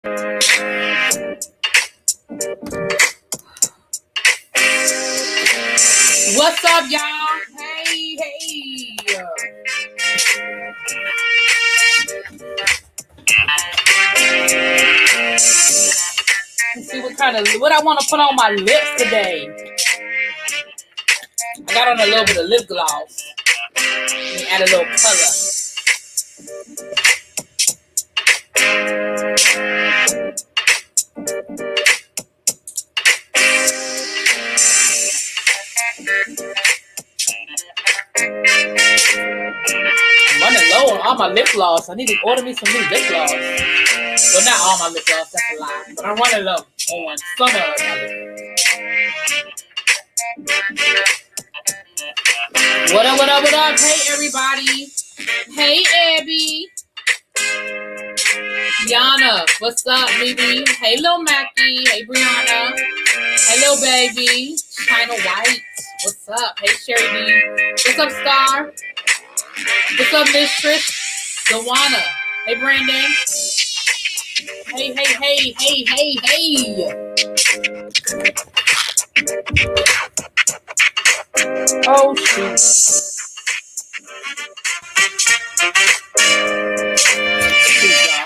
What's up, y'all? Hey. Let's see what I want to put on my lips today. I got on a little bit of lip gloss. Let me add a little color. I'm running low on all my lip gloss. I need to order me some new lip gloss. Well, not all my lip gloss, that's a lie. But I'm running low on some of my lip. What up? Hey, everybody. Hey, Abby. Yana, what's up, baby? Hey, Lil Mackie. Hey, Brianna. Hello, baby. China White. What's up? Hey, Sherry D. What's up, Star? What's up, Mistress? Dewana. Hey, Brandon. Hey. Oh, shoot.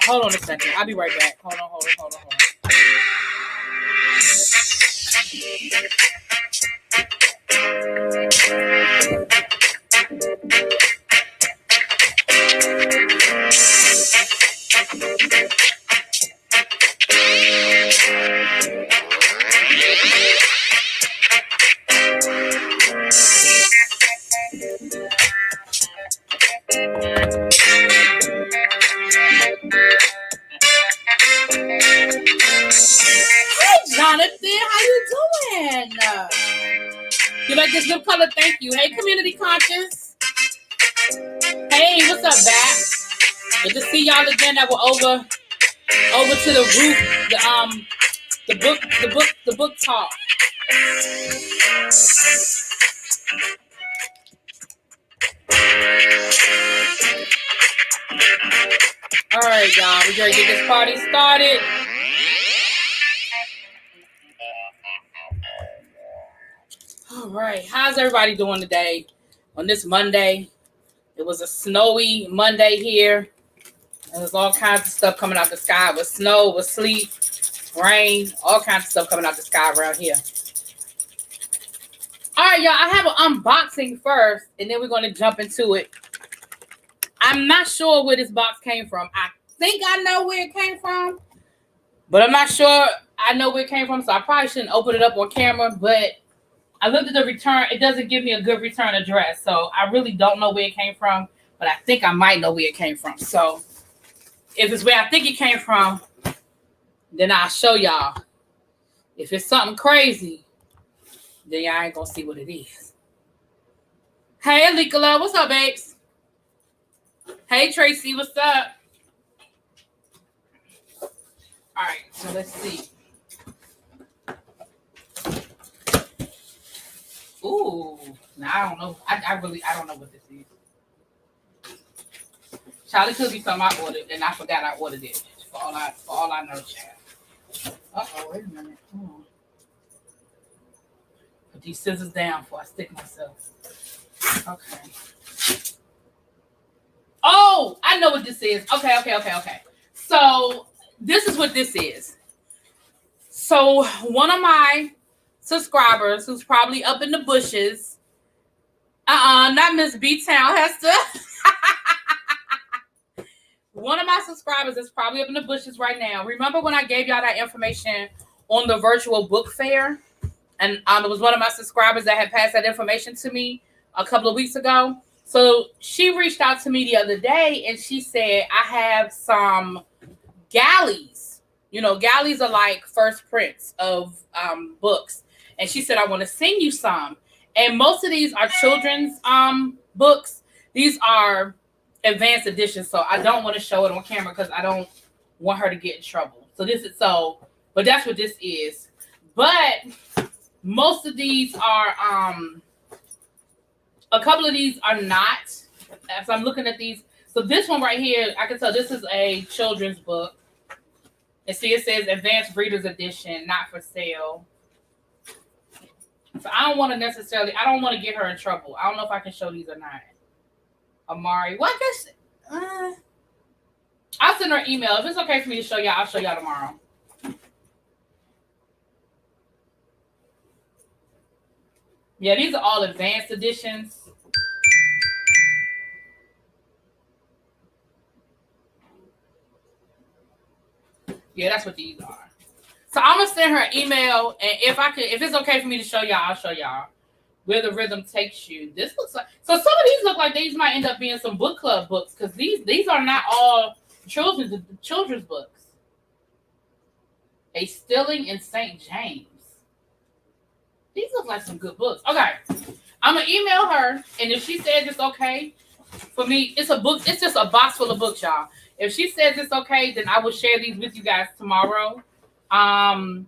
Hold on a second. I'll be right back. Hold on. Jonathan, how you doing? You like this lip color? Thank you. Hey, community conscious. Hey, what's up, Bat? Good to see y'all again. That we're over to the roof. The book talk. All right, y'all. We ready to get this party started. All right, how's everybody doing today on this Monday? It was a snowy Monday here. There was all kinds of stuff coming out the sky. It was snow, it was sleet, rain, all kinds of stuff coming out the sky around here. All right, y'all, I have an unboxing first, and then we're going to jump into it. I'm not sure where this box came from. I think I know where it came from, but I'm not sure I know where it came from, so I probably shouldn't open it up on camera, but I looked at the return. It doesn't give me a good return address, so I really don't know where it came from, but I think I might know where it came from. So if it's where I think it came from, then I'll show y'all. If it's something crazy, then y'all ain't gonna see what it is. Hey, Alikola, what's up, babes? Hey, Tracy, what's up? All right, so let's see. Ooh, now I don't know. I don't know what this is. Child, it could be something I ordered, and I forgot I ordered it. For all I know, child. Wait a minute. Put these scissors down before I stick myself. Okay. Oh, I know what this is. Okay. So this is what this is. So one of my subscribers who's probably up in the bushes. Not Miss B-Town Hester. One of my subscribers is probably up in the bushes right now. Remember when I gave y'all that information on the virtual book fair? And it was one of my subscribers that had passed that information to me a couple of weeks ago. So she reached out to me the other day and she said, I have some galleys. You know, galleys are like first prints of books. And she said, I want to send you some. And most of these are children's books. These are advanced editions. So I don't want to show it on camera because I don't want her to get in trouble. But that's what this is. But most of these are, a couple of these are not. As I'm looking at these. So this one right here, I can tell this is a children's book. And see, it says Advanced Readers Edition, not for sale. So I don't want to get her in trouble. I don't know if I can show these or not. Amari. Well, I guess I'll send her an email. If it's okay for me to show y'all, I'll show y'all tomorrow. Yeah, these are all advanced editions. Yeah, that's what these are. So I'm gonna send her an email, and if it's okay for me to show y'all, I'll show y'all where the rhythm takes you. This looks like some of these look like these might end up being some book club books because these are not all children's books. A Stilling in St. James. These look like some good books. Okay, I'm gonna email her, and if she says it's okay for me, it's a book. It's just a box full of books, y'all. If she says it's okay, then I will share these with you guys tomorrow. And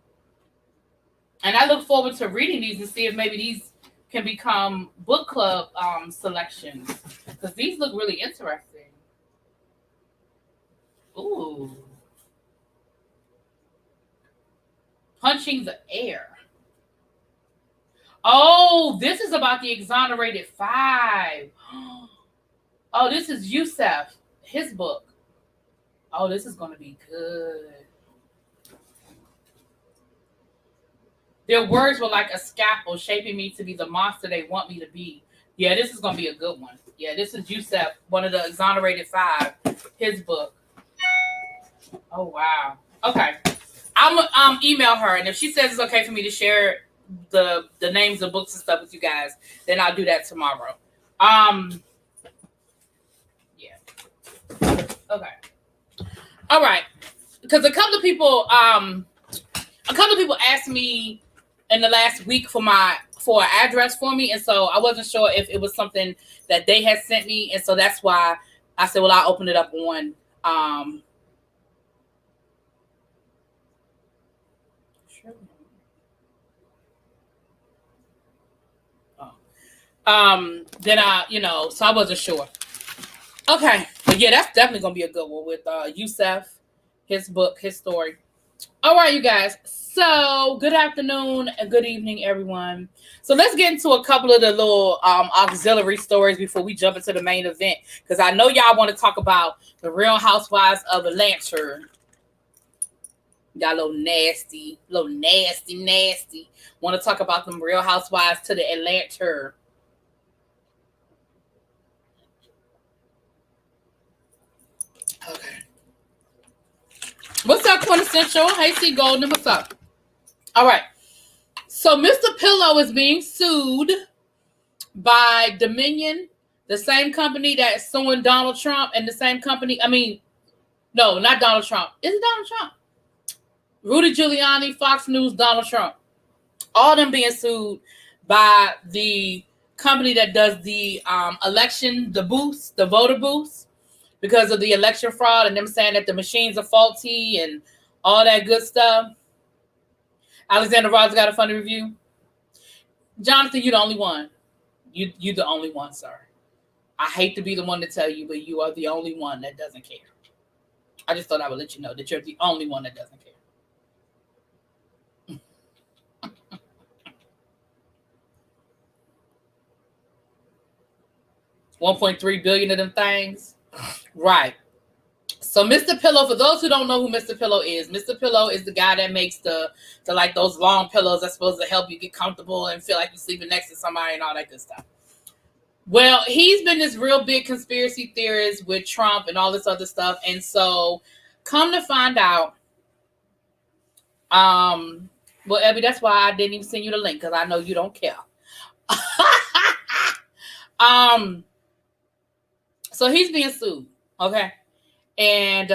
I look forward to reading these and see if maybe these can become book club selections because these look really interesting. Ooh. Punching the Air. Oh, this is about the Exonerated Five. Oh, this is Yusef, his book. Oh, this is going to be good. Their words were like a scalpel, shaping me to be the monster they want me to be. Yeah, this is going to be a good one. Yeah, this is Yusef, one of the Exonerated Five, his book. Oh, wow. Okay. I'm going to email her, and if she says it's okay for me to share the names of books and stuff with you guys, then I'll do that tomorrow. Yeah. Okay. All right. Because a couple of people asked me in the last week for an address for me, and so I wasn't sure if it was something that they had sent me, and so that's why I said, well, I'll open it up on then so I wasn't sure. Okay. But yeah, that's definitely gonna be a good one with Yusef, his book, his story. All right, you guys. So good afternoon and good evening, everyone. So let's get into a couple of the little auxiliary stories before we jump into the main event. Because I know y'all want to talk about the Real Housewives of Atlanta. Got a little nasty. Want to talk about them Real Housewives to the Atlanta. Okay. What's up, Quintessential? Hey, C Golden. What's up? All right. So Mr. Pillow is being sued by Dominion, the same company that's suing Donald Trump, and the same company. No, not Donald Trump. Is it Donald Trump? Rudy Giuliani, Fox News, Donald Trump. All them being sued by the company that does the election, the voter booths, because of the election fraud and them saying that the machines are faulty and all that good stuff. Alexander Ross got a funny review. Jonathan, you're the only one. You're the only one, sir. I hate to be the one to tell you, but you are the only one that doesn't care. I just thought I would let you know that you're the only one that doesn't care. 1.3 billion of them things. Right. So Mr. Pillow, for those who don't know who Mr. Pillow is the guy that makes the like those long pillows that's supposed to help you get comfortable and feel like you're sleeping next to somebody and all that good stuff. Well, he's been this real big conspiracy theorist with Trump and all this other stuff. And so come to find out, well, Abby, that's why I didn't even send you the link, because I know you don't care. So he's being sued, okay? And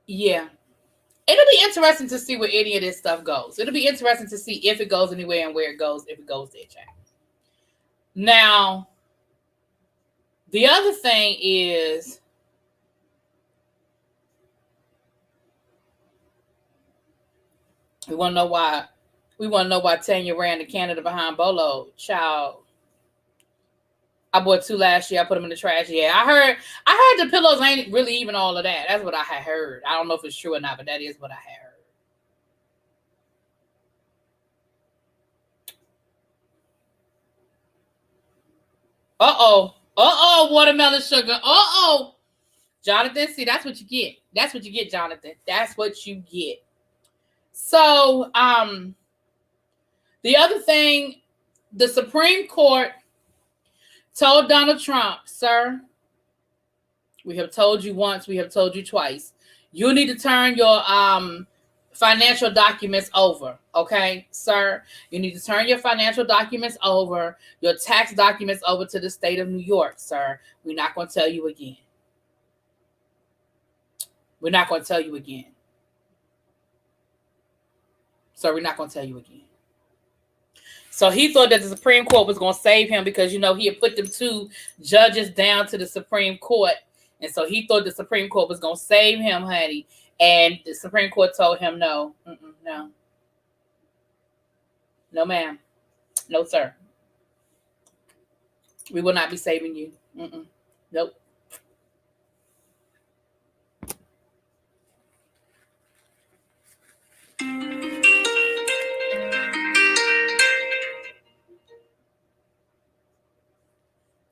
yeah, it'll be interesting to see where any of this stuff goes. It'll be interesting to see if it goes anywhere and where it goes, if it goes there, chat. Now, the other thing is, we want to know why Tanya ran to Canada behind Bolo. Child. I bought 2 last year. I put them in the trash. Yeah, I heard the pillows ain't really even all of that. That's what I had heard. I don't know if it's true or not, but that is what I had heard. Watermelon sugar. Jonathan, see, that's what you get. That's what you get, Jonathan. That's what you get. So, the other thing, the Supreme Court told Donald Trump, sir, we have told you once, we have told you twice. You need to turn your financial documents over, okay, sir? You need to turn your financial documents over, your tax documents over to the state of New York, sir. We're not going to tell you again. We're not going to tell you again. So we're not going to tell you again. So he thought that the Supreme Court was going to save him because, he had put them 2 judges down to the Supreme Court. And so he thought the Supreme Court was going to save him, honey. And the Supreme Court told him, no. No. No, ma'am. No, sir. We will not be saving you. Nope.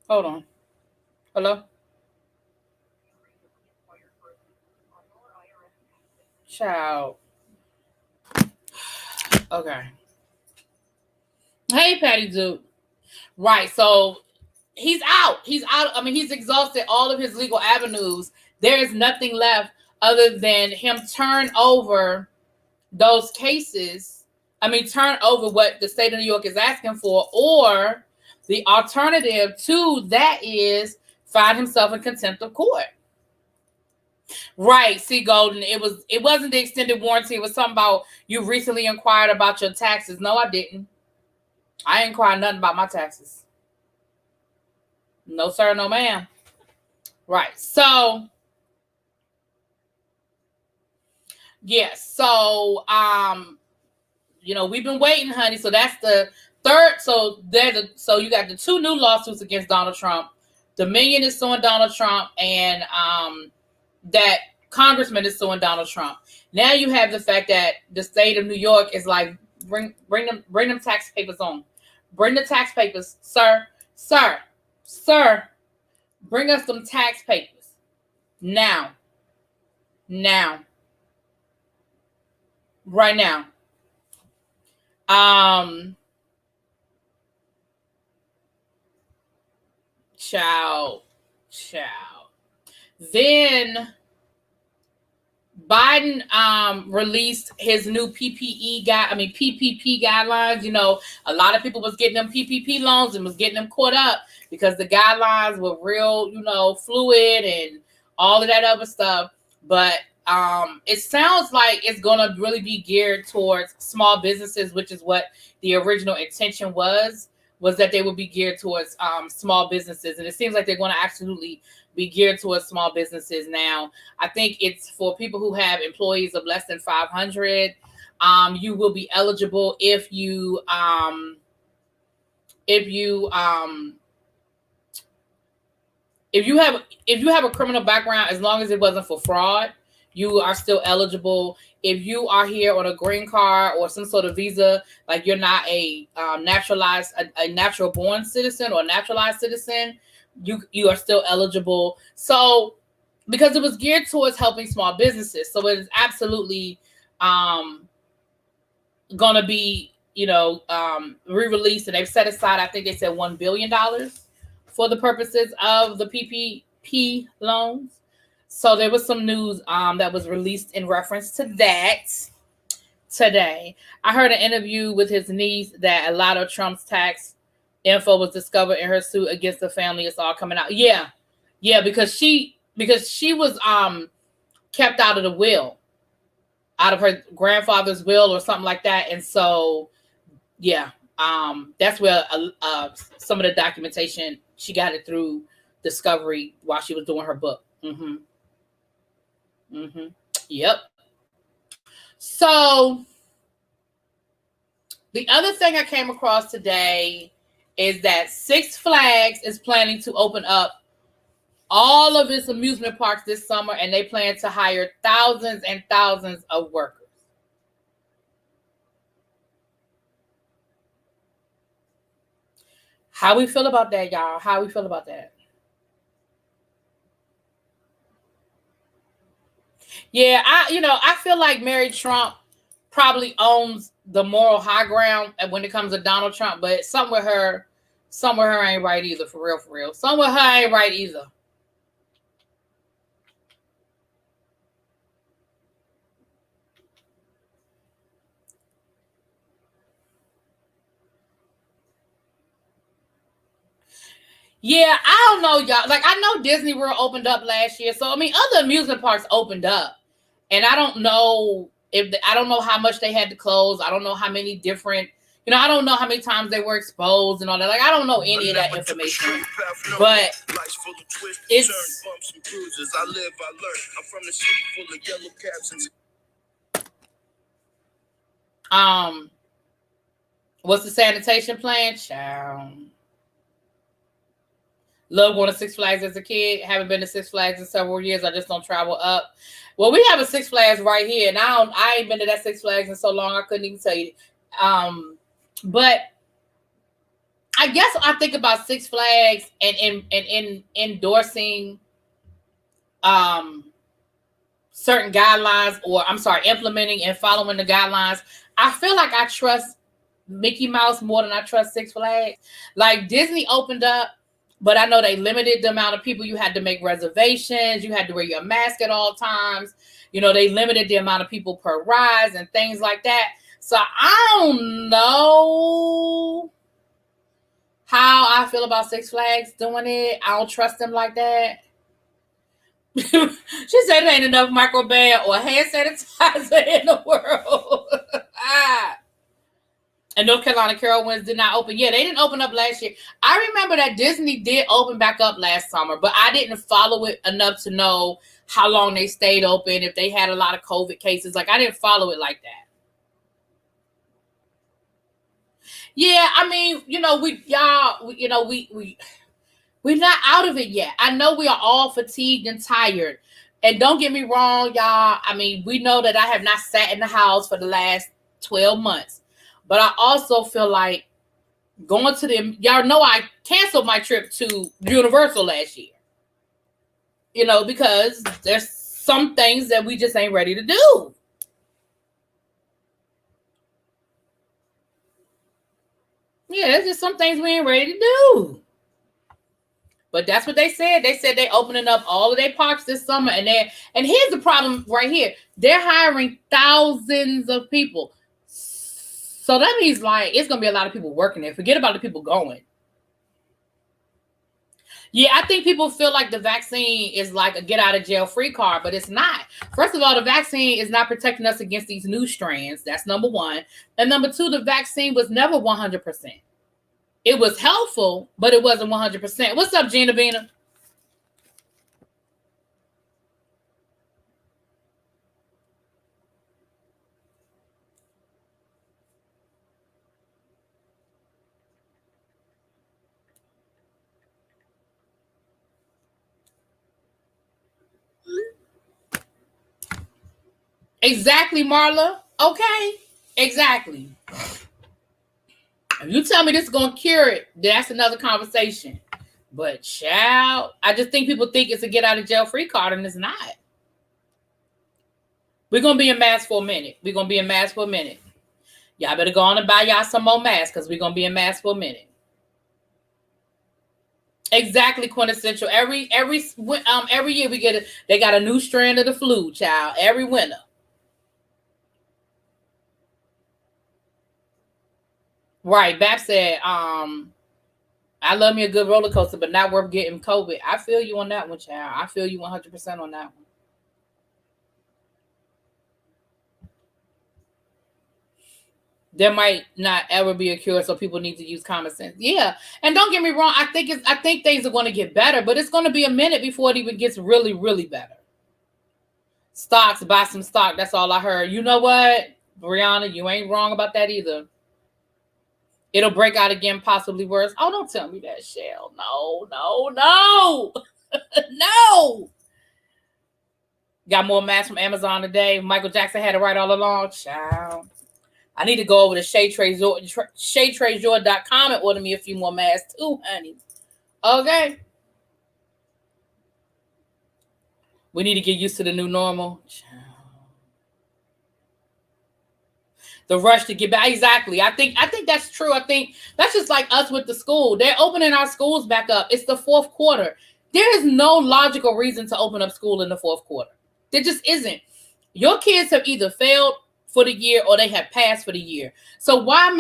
Hold on. Hello? Child. Okay. Hey, Patty Duke. Right. So he's out. He's out. I mean, he's exhausted all of his legal avenues. There is nothing left other than him turn over those cases. I mean, turn over what the state of New York is asking for, or the alternative to that is find himself in contempt of court. Right. See, Golden, it wasn't the extended warranty. It was something about you recently inquired about your taxes. No, I didn't. I ain't inquired nothing about my taxes. No, sir. No, ma'am. Right. So, yes. So, we've been waiting, honey. So that's the third. So so you got the 2 new lawsuits against Donald Trump. Dominion is suing Donald Trump, and that congressman is suing Donald Trump. Now you have the fact that the state of New York is like, bring them tax papers on. Bring the tax papers, sir. Bring us some tax papers. Now. Right now. Child. Then Biden released his new PPP guidelines. A lot of people was getting them PPP loans and was getting them caught up because the guidelines were real, fluid and all of that other stuff. But it sounds like it's going to really be geared towards small businesses, which is what the original intention was that they would be geared towards small businesses. And it seems like they're going to absolutely be geared towards small businesses now. I think it's for people who have employees of less than 500. You will be eligible if you have a criminal background, as long as it wasn't for fraud, you are still eligible. If you are here on a green card or some sort of visa, like you're not a natural born citizen or naturalized citizen, you are still eligible. So because it was geared towards helping small businesses, so it is absolutely gonna be re-released, and they've set aside, I think they said $1 billion for the purposes of the PPP loans. So there was some news that was released in reference to that today. I heard an interview with his niece that a lot of Trump's tax info was discovered in her suit against the family. It's all coming out. Yeah, because she was kept out of the will, out of her grandfather's will or something like that. And so, that's where some of the documentation, she got it through discovery while she was doing her book. Yep. So the other thing I came across today is that Six Flags is planning to open up all of its amusement parks this summer, and they plan to hire thousands and thousands of workers. How we feel about that, y'all? How we feel about that? Yeah, I feel like Mary Trump probably owns the moral high ground when it comes to Donald Trump, but something with her ain't right either, for real. Something with her ain't right either. Yeah, I don't know, y'all. Like, I know Disney World opened up last year, so I mean, other amusement parks opened up, and I don't know I don't know how much they had to close. I don't know how many different, I don't know how many times they were exposed and all that. Like, I don't know any of that information, but it's. What's the sanitation plan, child? Love going to Six Flags as a kid. Haven't been to Six Flags in several years. I just don't travel up. Well, we have a Six Flags right here, and I ain't been to that Six Flags in so long I couldn't even tell you. But I guess I think about Six Flags and in endorsing certain guidelines, or I'm sorry, implementing and following the guidelines. I feel like I trust Mickey Mouse more than I trust Six Flags. Like, Disney opened up, but I know they limited the amount of people. You had to make reservations. You had to wear your mask at all times. They limited the amount of people per ride and things like that. So I don't know how I feel about Six Flags doing it. I don't trust them like that. She said there ain't enough microban or hand sanitizer in the world. And North Carolina Carowinds did not open. Yeah, they didn't open up last year. I remember that Disney did open back up last summer, but I didn't follow it enough to know how long they stayed open, if they had a lot of COVID cases. Like, I didn't follow it like that. Yeah, I mean, we're not out of it yet. I know we are all fatigued and tired. And don't get me wrong, y'all. I mean, we know that I have not sat in the house for the last 12 months. But I also feel like going to y'all know I canceled my trip to Universal last year. Because there's some things that we just ain't ready to do. Yeah, there's just some things we ain't ready to do. But that's what they said. They said they're opening up all of their parks this summer. And here's the problem right here. They're hiring thousands of people. So that means, like, it's going to be a lot of people working there. Forget about the people going. Yeah, I think people feel like the vaccine is like a get-out-of-jail-free card, but it's not. First of all, the vaccine is not protecting us against these new strands. That's number one. And number two, the vaccine was never 100%. It was helpful, but it wasn't 100%. What's up, Gina Bina? Exactly, Marla. Okay. Exactly. If you tell me this is going to cure it, that's another conversation. But, child, I just think people think it's a get-out-of-jail-free card, and it's not. We're going to be in masks for a minute. Y'all better go on and buy y'all some more masks, because we're going to be in masks for a minute. Exactly, quintessential. Every year they got a new strand of the flu, child. Every winter. Right. Bap said, I love me a good roller coaster, but not worth getting COVID. I feel you on that one, child. I feel you 100% on that one. There might not ever be a cure, so people need to use common sense. Yeah, and don't get me wrong. I think things are going to get better, but it's going to be a minute before it even gets really, really better. Stocks, buy some stock. That's all I heard. You know what, Brianna? You ain't wrong about that either. It'll break out again, possibly worse. Oh, don't tell me that, Shell. No. No. Got more masks from Amazon today. Michael Jackson had it right all along. Child. I need to go over to ShayTradeJoy.com and order me a few more masks too, honey. Okay. We need to get used to the new normal. Child. The rush to get back. Exactly. I think that's true. I think that's just like us with the school. They're opening our schools back up. It's the fourth quarter. There is no logical reason to open up school in the fourth quarter. There just isn't. Your kids have either failed for the year or they have passed for the year. So why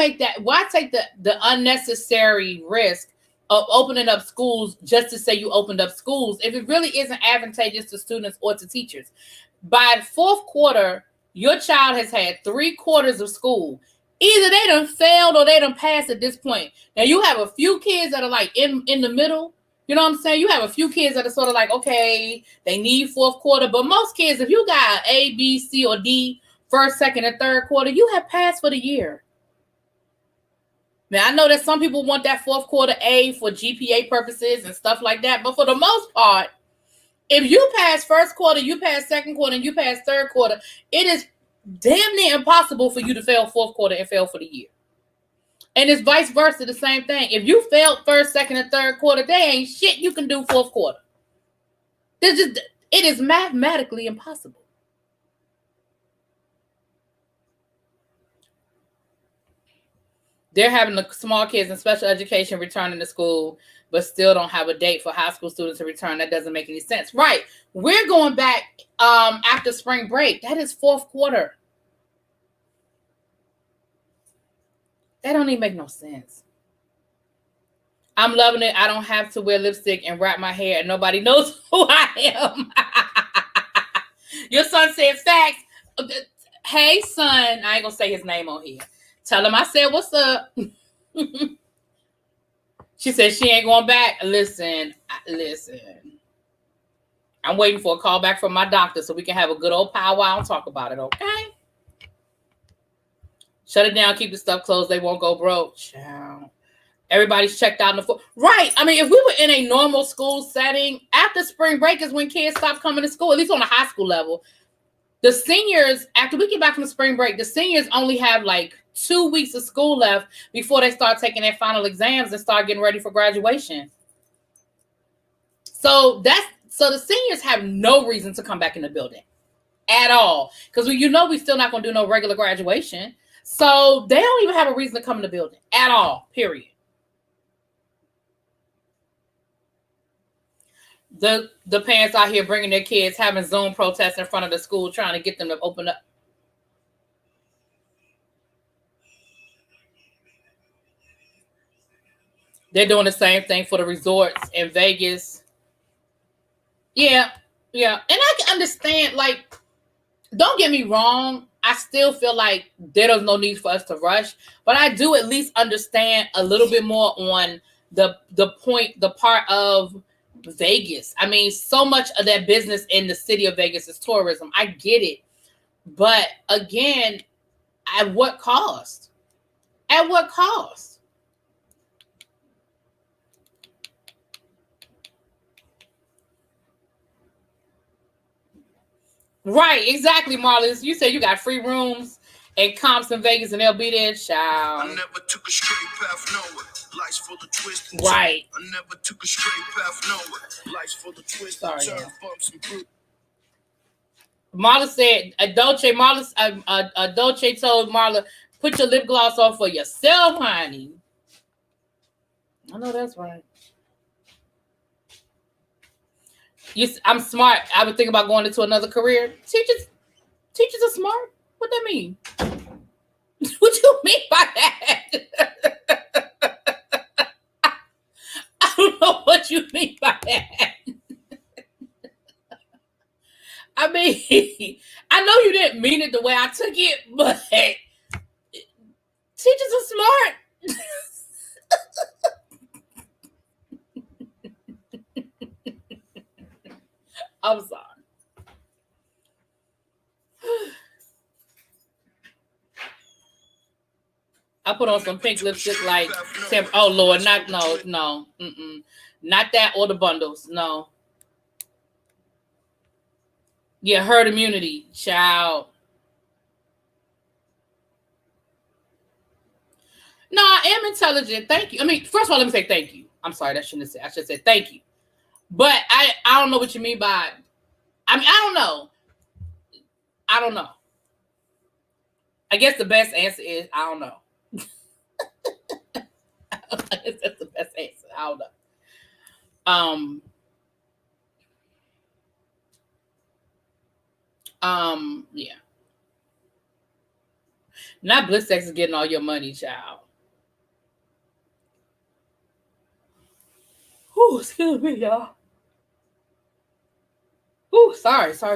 take the unnecessary risk of opening up schools just to say you opened up schools if it really isn't advantageous to students or to teachers? By the fourth quarter, your child has had 3 quarters of school. Either they done failed or they done passed at this point. Now, you have a few kids that are like in the middle. You know what I'm saying? You have a few kids that are sort of like, okay, they need fourth quarter. But most kids, if you got A, B, C, or D, first, second, and third quarter, you have passed for the year. Now, I know that some people want that fourth quarter A for GPA purposes and stuff like that. But for the most part, if you pass first quarter, you pass second quarter, and you pass third quarter, it is damn near impossible for you to fail fourth quarter and fail for the year. And it's vice versa, the same thing. If you failed first, second, and third quarter, there ain't shit you can do fourth quarter. It is mathematically impossible. They're having the small kids in special education returning to school, but still don't have a date for high school students to return. That doesn't make any sense. Right. We're going back after spring break. That is fourth quarter. That don't even make no sense. I'm loving it. I don't have to wear lipstick and wrap my hair and nobody knows who I am. Your son said facts. Hey, son. I ain't going to say his name on here. Tell him I said, what's up? She said she ain't going back. Listen. I'm waiting for a call back from my doctor so we can have a good old powwow and talk about it, okay? Shut it down. Keep the stuff closed. They won't go broke. Child. Everybody's checked out in the fall. Right. I mean, if we were in a normal school setting, after spring break is when kids stop coming to school, at least on a high school level. The seniors, after we get back from the spring break, the seniors only have like 2 weeks of school left before they start taking their final exams and start getting ready for graduation. So the seniors have no reason to come back in the building at all. Because we're still not going to do no regular graduation. So they don't even have a reason to come in the building at all, period. The parents out here bringing their kids, having Zoom protests in front of the school, trying to get them to open up. They're doing the same thing for the resorts in Vegas. Yeah. And I can understand, like, don't get me wrong. I still feel like there's no need for us to rush, but I do at least understand a little bit more on the part of Vegas. I mean, so much of that business in the city of Vegas is tourism. I get it. But again, at what cost? At what cost? Right, exactly, Marlon. You said you got free rooms and comps in Vegas and they'll be there, child. I never took a straight path nowhere. Life's full of twists. Right. I never took a straight path nowhere. Life's full of twists. Sorry, bumps and bruises. Marla said, Dolce told Marla, put your lip gloss on for yourself, honey. I know that's right. I'm smart. I would think about going into another career. Teachers are smart. What that mean? What you mean by that? I don't know what you mean by that. I mean, I know you didn't mean it the way I took it, but teachers are smart. I'm sorry. I put on some pink lipstick like oh Lord, not that or the bundles, no. Yeah, herd immunity, child. No, I am intelligent. Thank you. I mean, first of all, let me say thank you. I'm sorry, that shouldn't have said. I should say thank you. But I don't know what you mean by. I mean, I don't know. I guess the best answer is I don't know. I guess that's the best answer. I don't know. Yeah. Not BlissX is getting all your money, child. Ooh, excuse me, y'all. Ooh, sorry. All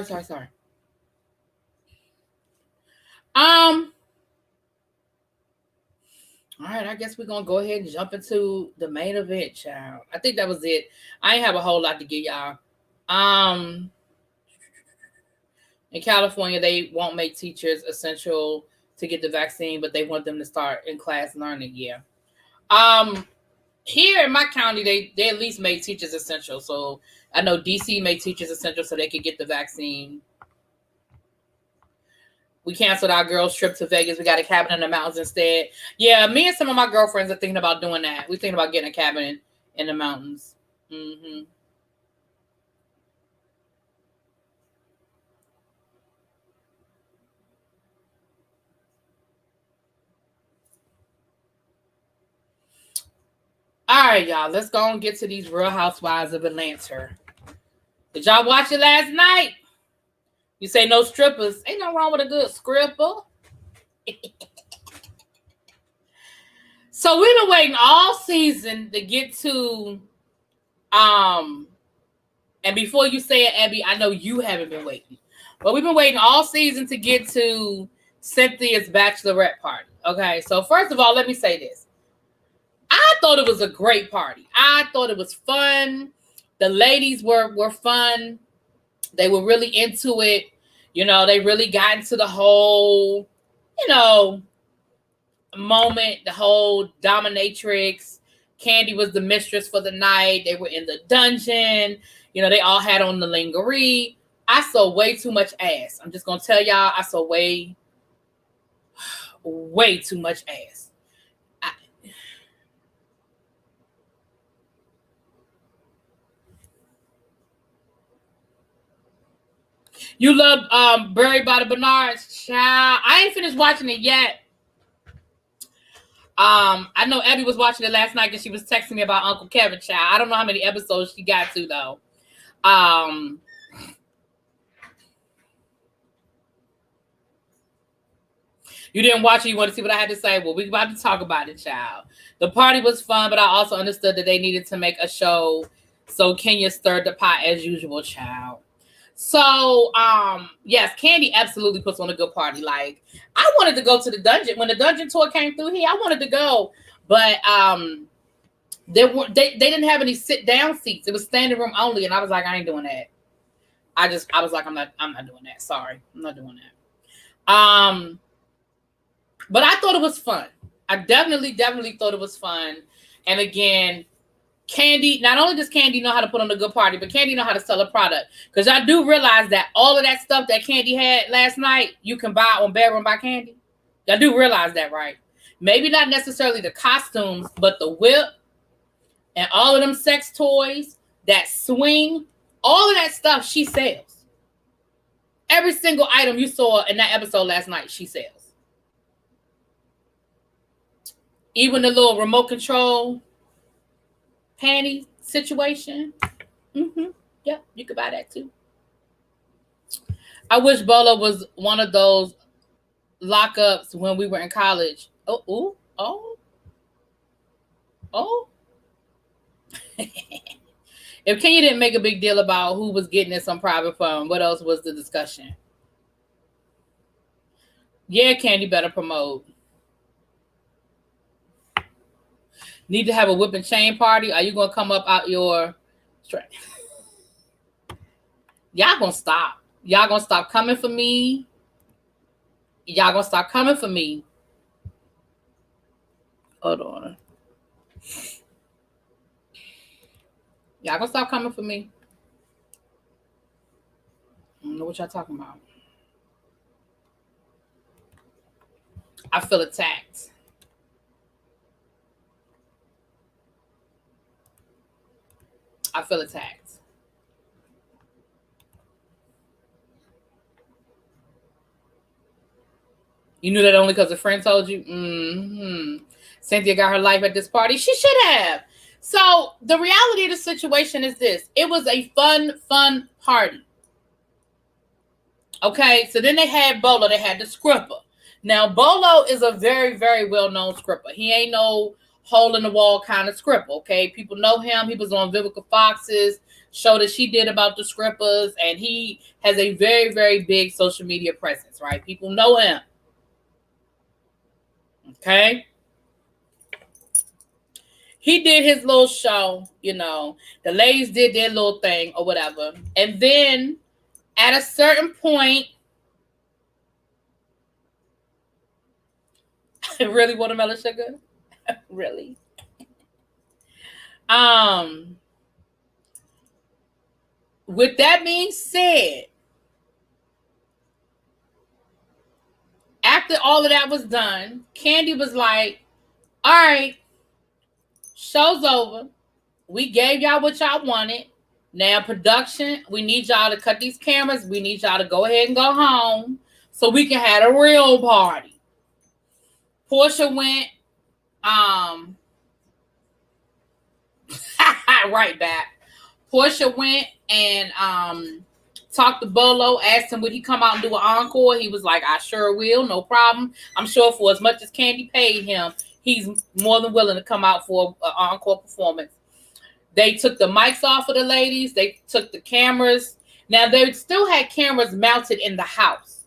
right, I guess we're gonna go ahead and jump into the main event, child. I think that was it. I ain't have a whole lot to give y'all. In California, they won't make teachers essential to get the vaccine, but they want them to start in class learning. Yeah. Here in my county, they at least make teachers essential. So I know DC made teachers essential so they could get the vaccine. We canceled our girls' trip to Vegas. We got a cabin in the mountains instead. Yeah, me and some of my girlfriends are thinking about doing that. We're thinking about getting a cabin in the mountains. Mm-hmm. All right, y'all. Let's go and get to these Real Housewives of Atlanta. Did y'all watch it last night? You say no strippers. Ain't nothing wrong with a good stripper. So we've been waiting all season to get to and before you say it, Abby, I know you haven't been waiting. But we've been waiting all season to get to Cynthia's bachelorette party. Okay, so first of all, let me say this. I thought it was a great party. I thought it was fun. The ladies were fun. They were really into it. You know, they really got into the whole, moment, the whole dominatrix. Candy was the mistress for the night. They were in the dungeon. They all had on the lingerie. I saw way too much ass. I'm just going to tell y'all, I saw way too much ass. You love Buried by the Bernards? Child, I ain't finished watching it yet. I know Abby was watching it last night because she was texting me about Uncle Kevin, child. I don't know how many episodes she got to, though. You didn't watch it, you want to see what I had to say? Well, we're about to talk about it, child. The party was fun, but I also understood that they needed to make a show, so Kenya stirred the pot as usual, child. So, yes, Candy absolutely puts on a good party. Like, I wanted to go to the dungeon. When the dungeon tour came through here, I wanted to go. But they didn't have any sit-down seats. It was standing room only. And I was like, I ain't doing that. I was like, I'm not doing that. Sorry. I'm not doing that. But I thought it was fun. I definitely thought it was fun. And again, Candy, not only does Candy know how to put on a good party, but Candy know how to sell a product. Because I do realize that all of that stuff that Candy had last night, you can buy on Bedroom by Candy. I do realize that, right? Maybe not necessarily the costumes, but the whip and all of them sex toys, that swing, all of that stuff she sells. Every single item you saw in that episode last night, she sells. Even the little remote control panty situation. Yep, you could buy that too. I wish Bola was one of those lockups when we were in college. Oh. If Kenya didn't make a big deal about who was getting in some private fund, what else was the discussion? Yeah, Candy better promote. Need to have a whip and chain party? Are you going to come up out your strength? Y'all going to stop. Y'all going to stop coming for me. Y'all going to stop coming for me. Hold on. Y'all gonna stop coming for me. I don't know what y'all talking about. I feel attacked. I feel attacked. You knew that only because a friend told you? Mm-hmm. Cynthia got her life at this party. She should have. So the reality of the situation is this. It was a fun party. Okay, so then they had Bolo. They had the scripper. Now, Bolo is a very, very well-known scripper. He ain't no hole-in-the-wall kind of scripper, okay? People know him. He was on Vivica Fox's show that she did about the scrippers, and he has a very, very big social media presence, right? People know him. Okay? He did his little show, you know. The ladies did their little thing or whatever. And then at a certain point, really, watermelon sugar? Really? With that being said, after all of that was done, Candy was like, all right, show's over. We gave y'all what y'all wanted. Now, production, we need y'all to cut these cameras. We need y'all to go ahead and go home so we can have a real party. Portia went, right back. Portia went and talked to Bolo, asked him would he come out and do an encore. He was like, I sure will, no problem. I'm sure for as much as Candy paid him, he's more than willing to come out for an encore performance. They took the mics off of the ladies. They took the cameras. Now, they still had cameras mounted in the house.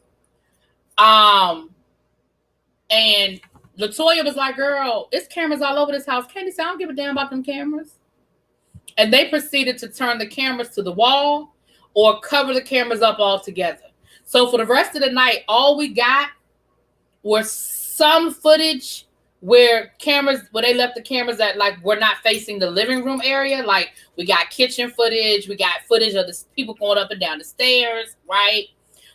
And Latoya was like, girl, it's cameras all over this house. Candy said, I don't give a damn about them cameras. And they proceeded to turn the cameras to the wall or cover the cameras up altogether. So for the rest of the night, all we got was some footage where they left the cameras that like were not facing the living room area. Like we got kitchen footage, we got footage of the people going up and down the stairs, right?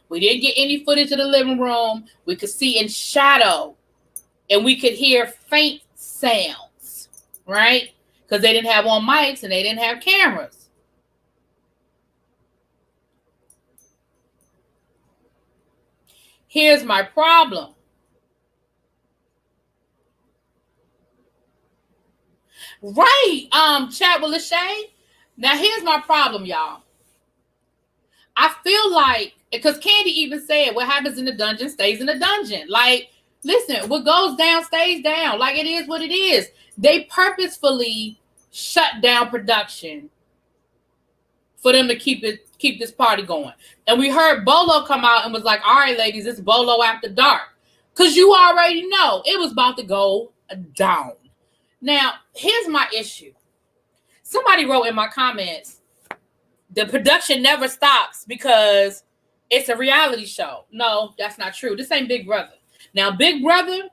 We didn't get any footage of the living room. We could see in shadow and we could hear faint sounds, right? Because they didn't have on mics and they didn't have cameras. Here's my problem. Right, chat with Lachey. Now here's my problem, y'all. I feel like, because Candy even said, what happens in the dungeon stays in the dungeon. Like, listen, what goes down stays down. Like, it is what it is. They purposefully shut down production for them to keep this party going. And we heard Bolo come out and was like, all right, ladies, it's Bolo after dark. Because you already know it was about to go down. Now, here's my issue. Somebody wrote in my comments, the production never stops because it's a reality show. No, that's not true. This ain't Big Brother. Now, Big Brother,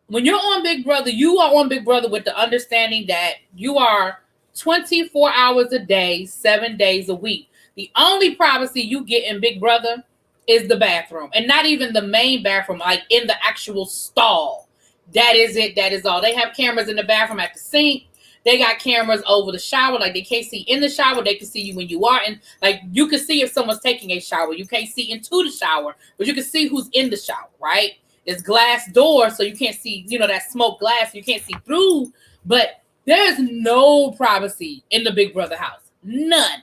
when you're on Big Brother, you are on Big Brother with the understanding that you are 24 hours a day, 7 days a week. The only privacy you get in Big Brother is the bathroom. And not even the main bathroom, like in the actual stall. That is it. That is all. They have cameras in the bathroom at the sink. They got cameras over the shower. Like they can't see in the shower. They can see you when you are in. Like you can see if someone's taking a shower. You can't see into the shower, but you can see who's in the shower, right? It's glass doors, so you can't see, that smoke glass. You can't see through. But there's no privacy in the Big Brother house. None.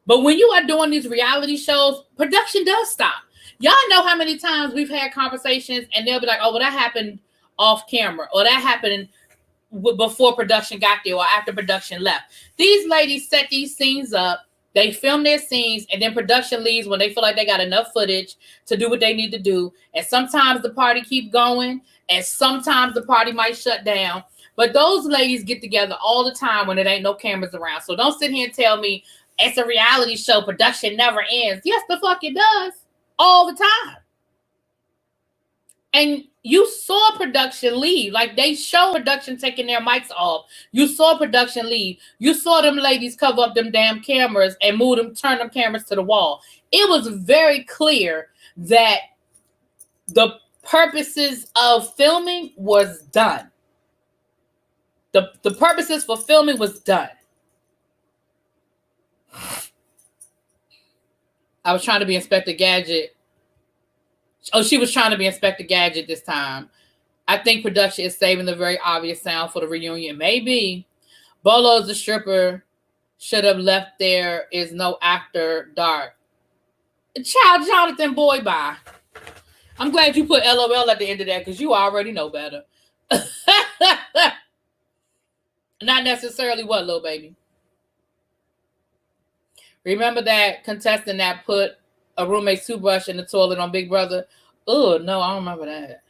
But when you are doing these reality shows, production does stop. Y'all know how many times we've had conversations and they'll be like, oh, well, that happened off camera, or that happened before production got there or after production left. These ladies set these scenes up, they film their scenes, and then production leaves when they feel like they got enough footage to do what they need to do. And sometimes the party keep going, and sometimes the party might shut down. But those ladies get together all the time when there ain't no cameras around. So don't sit here and tell me it's a reality show, production never ends. Yes, the fuck it does. All the time. And you saw production leave. Like, they showed production taking their mics off. You saw production leave. You saw them ladies cover up them damn cameras and turn them cameras to the wall. It was very clear that the purposes of filming was done. The purposes for filming was done. I was trying to be Inspector Gadget. Oh, she was trying to be Inspector Gadget this time. I think production is saving the very obvious sound for the reunion. Maybe. Bolo's the stripper. Should have left there. Is no actor. Dark. Child Jonathan, boy, bye. I'm glad you put LOL at the end of that because you already know better. Not necessarily what, little baby? Remember that contestant that put a roommate's toothbrush in the toilet on Big Brother? Oh, no, I don't remember that.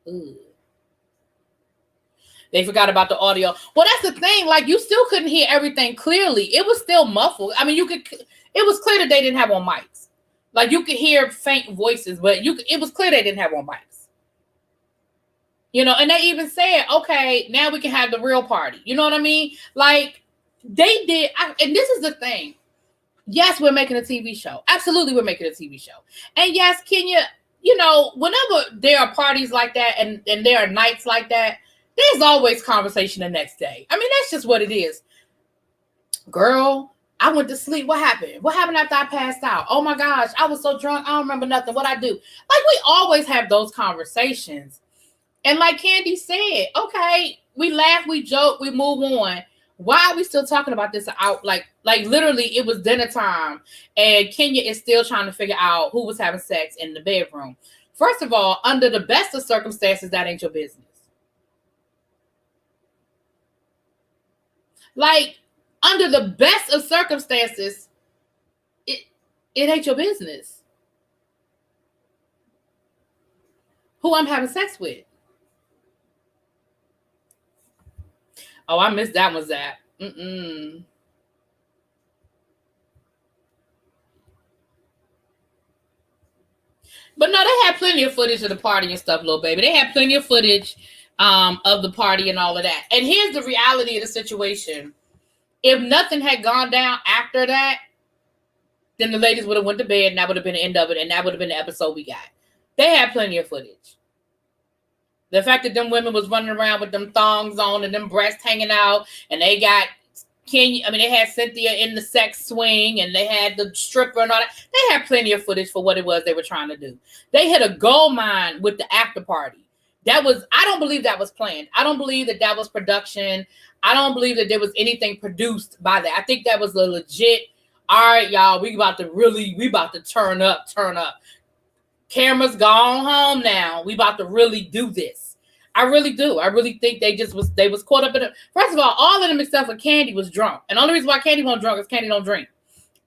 Ooh. They forgot about the audio. Well, that's the thing. Like, you still couldn't hear everything clearly. It was still muffled. I mean, it was clear that they didn't have on mics. Like, you could hear faint voices, but it was clear they didn't have on mics. You know, and they even said, okay, now we can have the real party. You know what I mean? Like, they did. And this is the thing. Yes, we're making a TV show. Absolutely, we're making a TV show. And yes, Kenya, you know, whenever there are parties like that and there are nights like that, there's always conversation the next day. I mean, that's just what it is. Girl, I went to sleep. What happened? What happened after I passed out? Oh my gosh, I was so drunk. I don't remember nothing. What I do? Like, we always have those conversations. And like Candy said, okay, we laugh, we joke, we move on. Why are we still talking about this out? Like literally, it was dinner time, and Kenya is still trying to figure out who was having sex in the bedroom. First of all, under the best of circumstances, that ain't your business. Like, under the best of circumstances, it ain't your business who I'm having sex with. Oh, I missed that one, Zach. But no, they had plenty of footage of the party and stuff, little baby. They had plenty of footage of the party and all of that. And here's the reality of the situation. If nothing had gone down after that, then the ladies would have went to bed, and that would have been the end of it, and that would have been the episode we got. They had plenty of footage. The fact that them women was running around with them thongs on and them breasts hanging out, and they got they had Cynthia in the sex swing, and they had the stripper and all that. They had plenty of footage for what it was they were trying to do. They hit a gold mine with the after party. I don't believe that was planned. I don't believe that was production. I don't believe that there was anything produced by that. I think that was a legit, all right, y'all, we about to turn up. Cameras gone home now. We about to really do this. I really do. I really think they was caught up in it. First of all of them except for Candy was drunk. And the only reason why Candy wasn't drunk is Candy don't drink.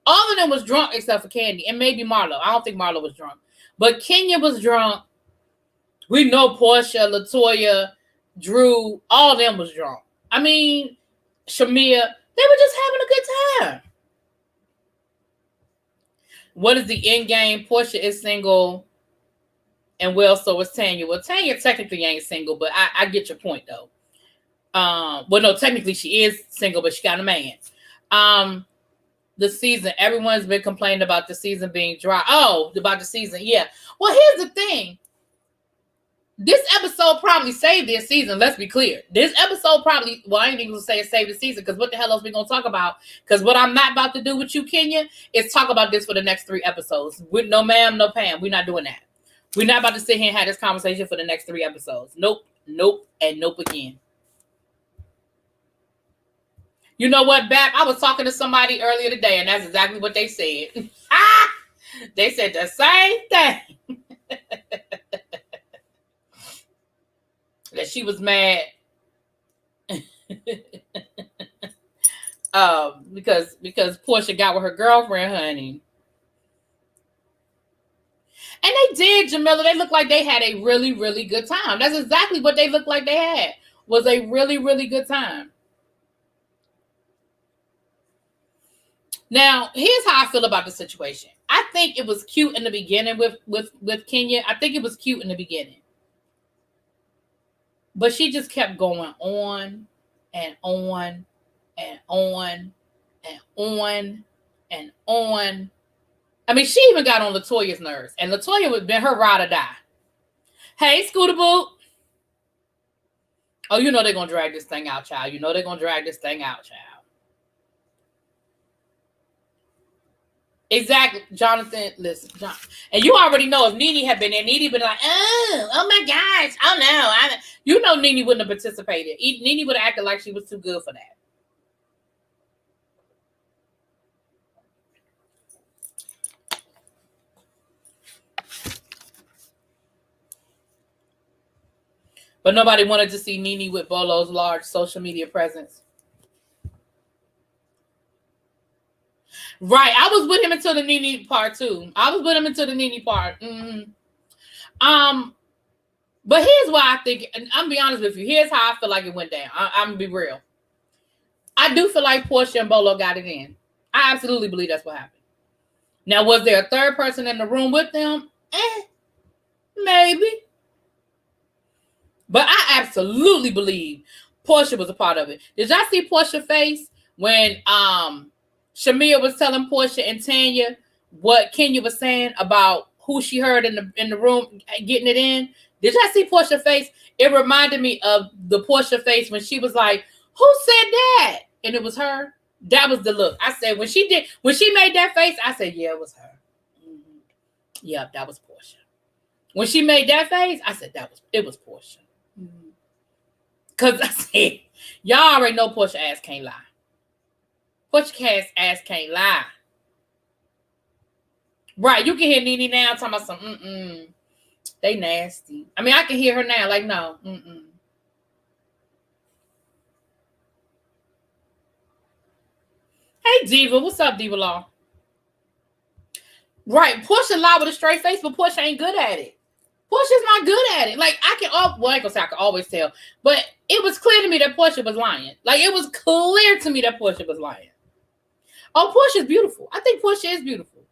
All of them was drunk except for Candy and maybe Marlo. I don't think Marlo was drunk. But Kenya was drunk. We know Portia, LaToya, Drew, all of them was drunk. I mean, Shamia, they were just having a good time. What is the end game? Portia is single. And so is Tanya. Well, Tanya technically ain't single, but I get your point, though. Well, no, technically she is single, but she got a man. The season, everyone's been complaining about the season being dry. Oh, about the season, yeah. Well, here's the thing. This episode probably saved their season. Let's be clear. This episode probably, well, I ain't even gonna say it saved the season, because what the hell else we gonna talk about? Because what I'm not about to do with you, Kenya, is talk about this for the next 3 episodes. With no ma'am, no Pam. We're not doing that. We're not about to sit here and have this conversation for the next 3 episodes. Nope, and nope again. You know what, Bap? I was talking to somebody earlier today, and that's exactly what they said. They said the same thing. That she was mad because Portia got with her girlfriend, honey. And they did, Jamila. They looked like they had a really, really good time. That's exactly what they looked like they had, was a really, really good time. Now, here's how I feel about the situation. I think it was cute in the beginning with Kenya. I think it was cute in the beginning. But she just kept going on and on and on and on and on. I mean, she even got on LaToya's nerves. And LaToya would have been her ride or die. Hey, Scooter Boo. Oh, you know they're going to drag this thing out, child. You know they're going to drag this thing out, child. Exactly, Jonathan. Listen, John, and you already know if Nene had been there, Nene been like, oh my gosh, oh no, you know Nene wouldn't have participated. Nene would have acted like she was too good for that. But nobody wanted to see Nene with Bolo's large social media presence. Right, I was with him until the Nene part too. I was with him until the Nene part. Mm-hmm. But here's why I think, and I'm gonna be honest with you. Here's how I feel like it went down. I'm gonna be real. I do feel like Portia and Bolo got it in. I absolutely believe that's what happened. Now, was there a third person in the room with them? Maybe. But I absolutely believe Portia was a part of it. Did y'all see Portia's face when Shamia was telling Portia and Tanya what Kenya was saying about who she heard in the room getting it in? Did y'all see Portia's face? It reminded me of the Portia face when she was like, "Who said that?" And it was her. That was the look. I said when she made that face, I said, yeah, it was her. Mm-hmm. Yeah, that was Portia. When she made that face, I said it was Portia. Mm-hmm. Cause I said, y'all already know Portia ass can't lie. Portia ass can't lie. Right, you can hear Nene now talking about some they nasty. I mean, I can hear her now, like, no, Hey, Diva. What's up, Diva Law? Right. Portia lie with a straight face, but Portia ain't good at it. Portia's not good at it. Like, I ain't gonna say I can always tell, but it was clear to me that Portia was lying. Like, it was clear to me that Portia was lying. Oh, Portia's beautiful. I think Portia is beautiful.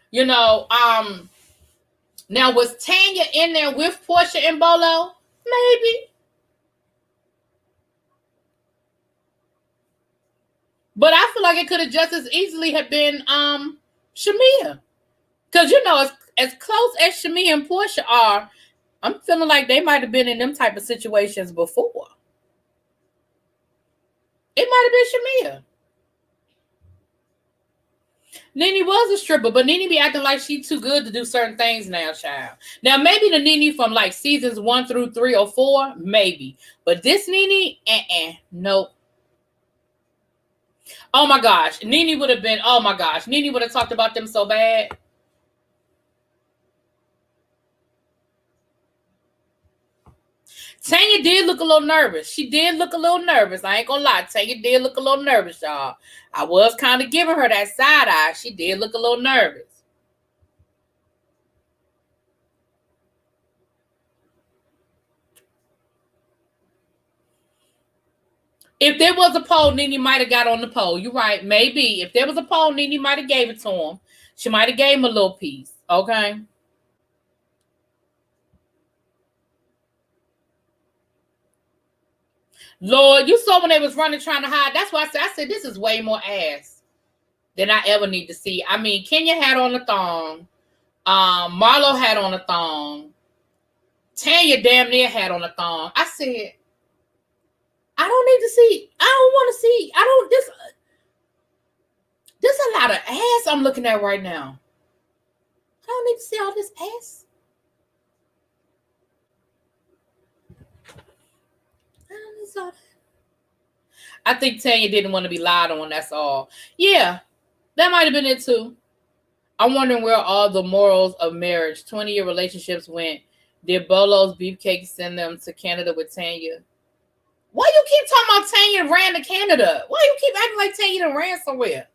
You know, now was Tanya in there with Portia and Bolo? Maybe. But I feel like it could have just as easily have been Shamia. Because, you know, as close as Shamia and Portia are, I'm feeling like they might have been in them type of situations before. It might have been Shamia. Nene was a stripper, but Nene be acting like she too good to do certain things now, child. Now, maybe the Nene from like seasons 1 through 3 or 4, maybe. But this Nene, nope. Oh my gosh. Nene would have talked about them so bad. Tanya did look a little nervous. She did look a little nervous. I ain't gonna lie. Tanya did look a little nervous, y'all. I was kind of giving her that side eye. She did look a little nervous. If there was a poll, Nene might have got on the poll. You're right. Maybe. If there was a poll, Nene might have gave it to him. She might have gave him a little piece. Okay. Lord, you saw when they was running trying to hide. That's why I said this is way more ass than I ever need to see. I mean, Kenya had on a thong. Marlo had on a thong. Tanya damn near had on a thong. I said, I don't need to see. I don't want to see. There's a lot of ass I'm looking at right now. I don't need to see all this ass. I think Tanya didn't want to be lied on. That's all. Yeah, that might have been it too. I'm wondering where all the morals of marriage, 20-year relationships went. Did Bolo's beefcake send them to Canada with Tanya? Why you keep talking about Tanya ran to Canada? Why you keep acting like Tanya done ran somewhere?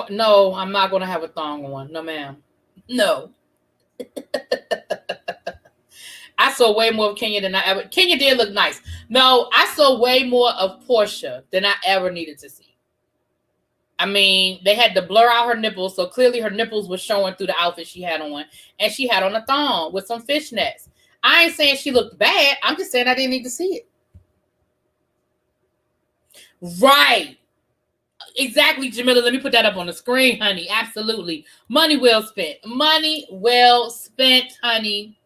No, I'm not going to have a thong on. No, ma'am. No. I saw way more of Kenya than I ever. Kenya did look nice. No, I saw way more of Portia than I ever needed to see. I mean, they had to blur out her nipples, so clearly her nipples were showing through the outfit she had on, and she had on a thong with some fishnets. I ain't saying she looked bad. I'm just saying I didn't need to see it. Right. Exactly, Jamila. Let me put that up on the screen, honey. Absolutely. Money well spent. Money well spent, honey.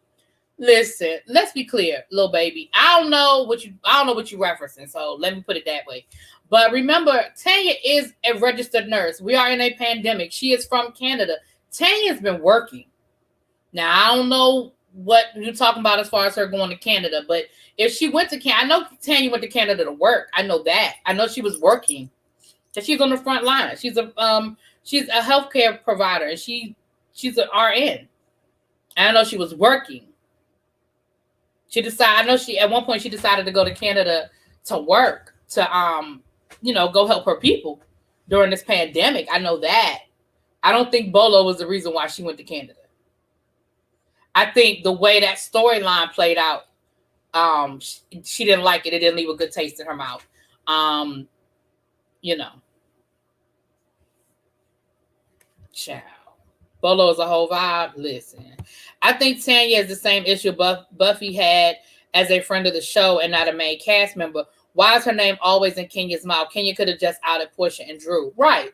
Listen, let's be clear, little baby. I don't know what you referencing, so let me put it that way. But remember, Tanya is a registered nurse. We are in a pandemic. She is from Canada. Tanya's been working. Now, I don't know what you're talking about as far as her going to Canada, but if she went to Canada, I know Tanya went to Canada to work. I know that. I know she was working. Because she's on the front line. She's a healthcare provider, and she's an RN. I know she was working. At one point she decided to go to Canada to work, to go help her people during this pandemic. I know that. I don't think Bolo was the reason why she went to Canada. I think the way that storyline played out, she didn't like it. It didn't leave a good taste in her mouth. Child. Bolo is a whole vibe. Listen, I think Tanya is the same issue Buffy had as a friend of the show and not a main cast member. Why is her name always in Kenya's mouth? Kenya could have just outed Portia and Drew. Right.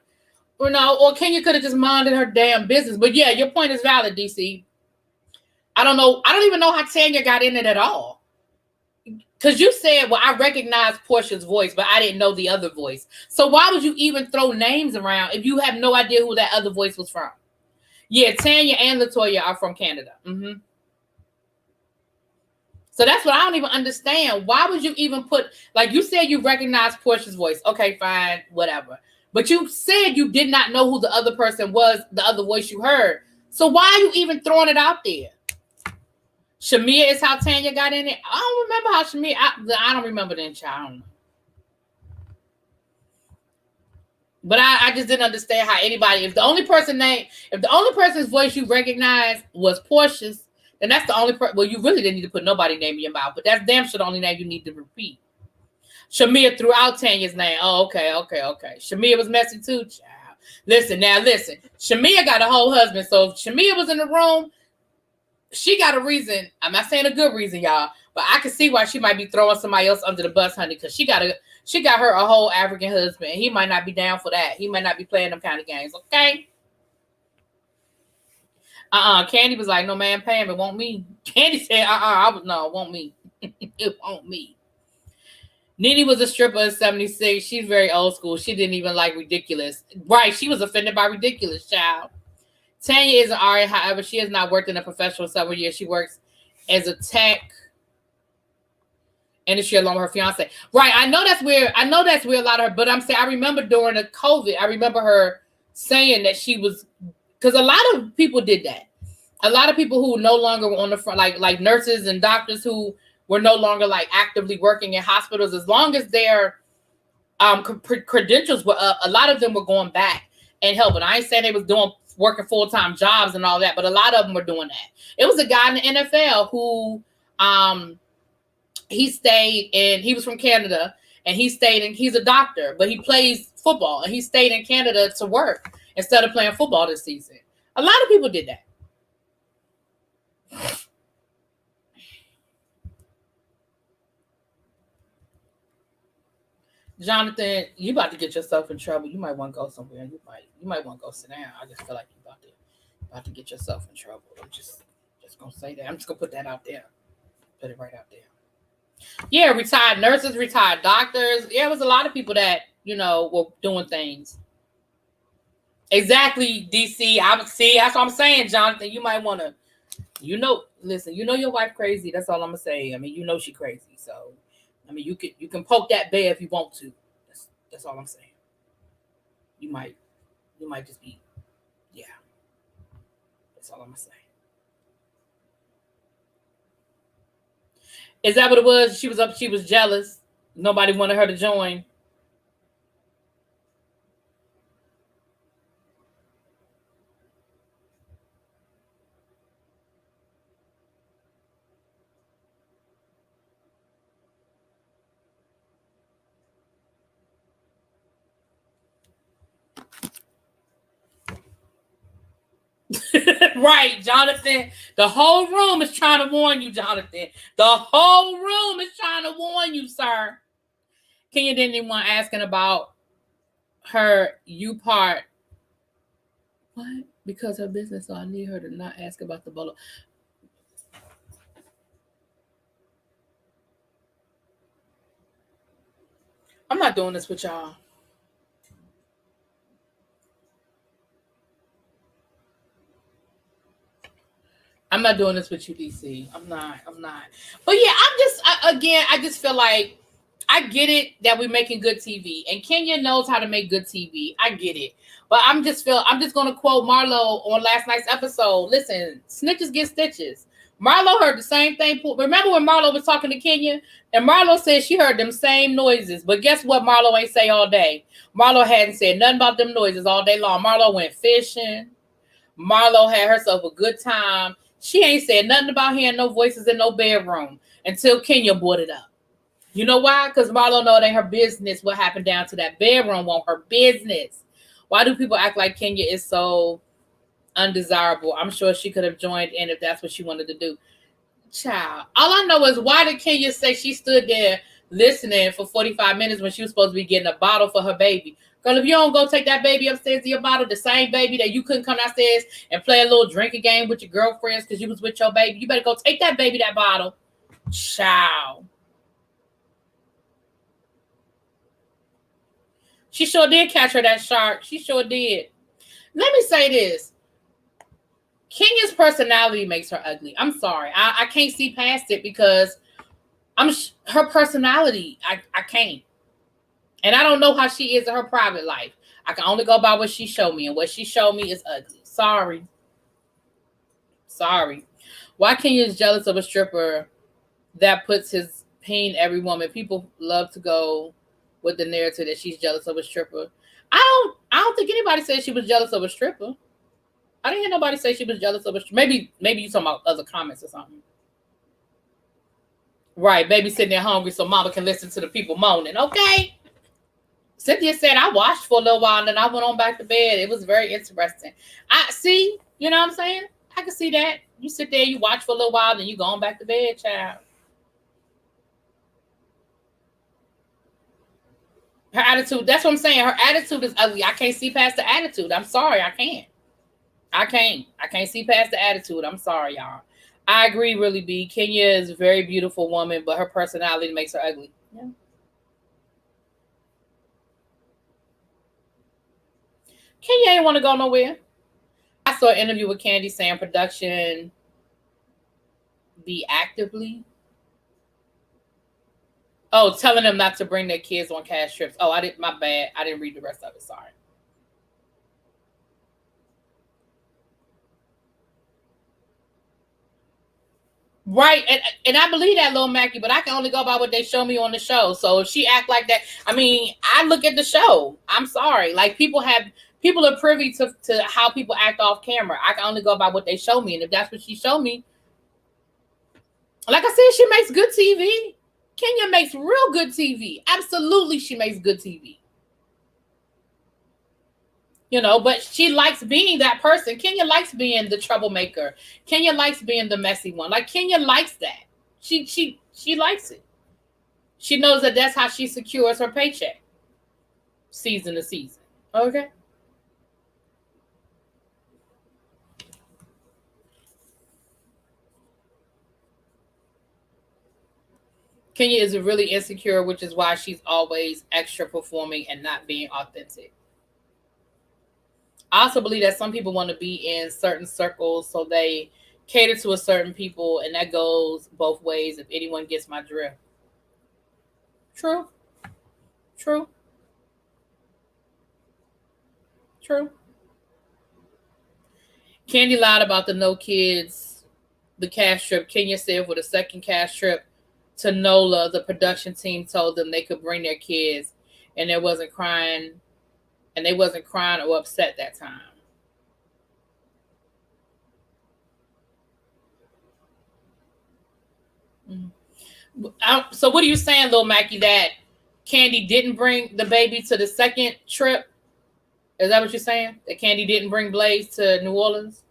Or Kenya could have just minded her damn business. But yeah, your point is valid, DC. I don't know. I don't even know how Tanya got in it at all. Because you said, well, I recognized Portia's voice, but I didn't know the other voice. So why would you even throw names around if you have no idea who that other voice was from? Yeah, Tanya and Latoya are from Canada. Mm-hmm. So that's what I don't even understand. Why would you even put, like you said, you recognize Portia's voice. Okay, fine, whatever. But you said you did not know who the other person was, the other voice you heard. So why are you even throwing it out there? Shamia is how Tanya got in it. I don't remember how Shamia. I don't remember that child. I don't know. But I just didn't understand how anybody. If the only person's voice you recognize was Portia's, then that's the only person. Well, you really didn't need to put nobody's name in your mouth. But that's damn sure the only name you need to repeat. Shamia threw out Tanya's name. Oh, okay. Shamia was messy too, child. Listen. Shamia got a whole husband. So if Shamia was in the room, she got a reason. I'm not saying a good reason, y'all, but I can see why she might be throwing somebody else under the bus, honey, because she got her a whole African husband. He might not be down for that. He might not be playing them kind of games, okay? Candy was like, no man, Pam, it won't me. Candy said, it won't me. It won't me. Nene was a stripper in 76. She's very old school. She didn't even like Ridiculous. Right, she was offended by Ridiculous, child. Tanya is an RA, however, she has not worked in a professional several years. She works as a tech industry along with her fiance. Right, I know that's where a lot of her, but I'm saying I remember during the COVID, I remember her saying that she was, because a lot of people did that. A lot of people who no longer were on the front, like nurses and doctors who were no longer like actively working in hospitals, as long as their credentials were up, a lot of them were going back and helping. I ain't saying they was working full-time jobs and all that, but a lot of them were doing that. It was a guy in the NFL who he was from Canada, and he's a doctor, but he plays football, and he stayed in Canada to work instead of playing football this season. A lot of people did that. Jonathan, you about to get yourself in trouble. You might want to go somewhere. You might want to go sit down. I just feel like you about to get yourself in trouble. I'm just gonna say that. I'm just gonna put that out there. Put it right out there. Yeah, retired nurses, retired doctors. Yeah, it was a lot of people that were doing things. Exactly, DC. I would see. That's what I'm saying, Jonathan. You might want to. Listen. Your wife crazy. That's all I'm gonna say. I mean, she crazy. So. I mean, you can poke that bear if you want to. That's all I'm saying. You might just be, yeah. That's all I'm gonna say. Is that what it was? She was jealous. Nobody wanted her to join. Right, Jonathan. The whole room is trying to warn you, Jonathan. The whole room is trying to warn you, sir. Kenya didn't even want asking about her U part. What? Because her business, so I need her to not ask about the bolo. I'm not doing this with y'all. I'm not doing this with you, DC. I'm not. But yeah, I just feel like I get it that we're making good TV, and Kenya knows how to make good TV. I get it, but I'm just gonna quote Marlo on last night's episode. Listen, snitches get stitches. Marlo heard the same thing. Remember when Marlo was talking to Kenya, and Marlo said she heard them same noises. But guess what? Marlo ain't say all day. Marlo hadn't said nothing about them noises all day long. Marlo went fishing. Marlo had herself a good time. She ain't said nothing about hearing no voices in no bedroom until Kenya brought it up. You know why? Because Marlo know it ain't her business what happened down to that bedroom won't her business. Why do people act like Kenya is so undesirable? I'm sure she could have joined in if that's what she wanted to do. Child. All I know is why did Kenya say she stood there listening for 45 minutes when she was supposed to be getting a bottle for her baby? Girl, if you don't go take that baby upstairs to your bottle, the same baby that you couldn't come downstairs and play a little drinking game with your girlfriends because you was with your baby, you better go take that baby that bottle. Child. She sure did catch her that shark. She sure did. Let me say this. Kenya's personality makes her ugly. I'm sorry. I can't see past it because her personality. I can't. And I don't know how she is in her private life. I can only go by what she showed me. And what she showed me is ugly. Sorry. Why Kenya is jealous of a stripper that puts his pain every woman? People love to go with the narrative that she's jealous of a stripper. I don't think anybody said she was jealous of a stripper. I didn't hear nobody say she was jealous of a stripper. Maybe you talking about other comments or something. Right, baby sitting there hungry so mama can listen to the people moaning. Okay. Cynthia said, I watched for a little while and then I went on back to bed. It was very interesting. I see, you know what I'm saying? I can see that. You sit there, you watch for a little while, then you go on back to bed, child. Her attitude, that's what I'm saying. Her attitude is ugly. I can't see past the attitude. I'm sorry, I can't. I can't see past the attitude. I'm sorry, y'all. I agree, really, B. Kenya is a very beautiful woman, but her personality makes her ugly. Yeah. Kenya ain't want to go nowhere. I saw an interview with Candy saying production be actively. Oh, telling them not to bring their kids on cash trips. Oh, my bad. I didn't read the rest of it. Sorry. Right, and I believe that, Lil Mackie, but I can only go by what they show me on the show. So if she act like that, I mean, I look at the show. I'm sorry. Like, people are privy to how people act off camera. I can only go by what they show me. And if that's what she showed me, like I said, she makes good TV. Kenya makes real good TV. Absolutely, she makes good TV. You know, but she likes being that person. Kenya likes being the troublemaker. Kenya likes being the messy one. Like, Kenya likes that. She likes it. She knows that that's how she secures her paycheck. Season to season. Okay? Kenya is really insecure, which is why she's always extra performing and not being authentic. I also believe that some people want to be in certain circles, so they cater to a certain people, and that goes both ways if anyone gets my drift. True. Candy lied about the no kids, the cash trip. Kenya said for the second cash trip to NOLA, the production team told them they could bring their kids, and they wasn't crying or upset that time. So what are you saying, Lil Mackie, that Candy didn't bring the baby to the second trip? Is that what you're saying? That Candy didn't bring Blaze to New Orleans?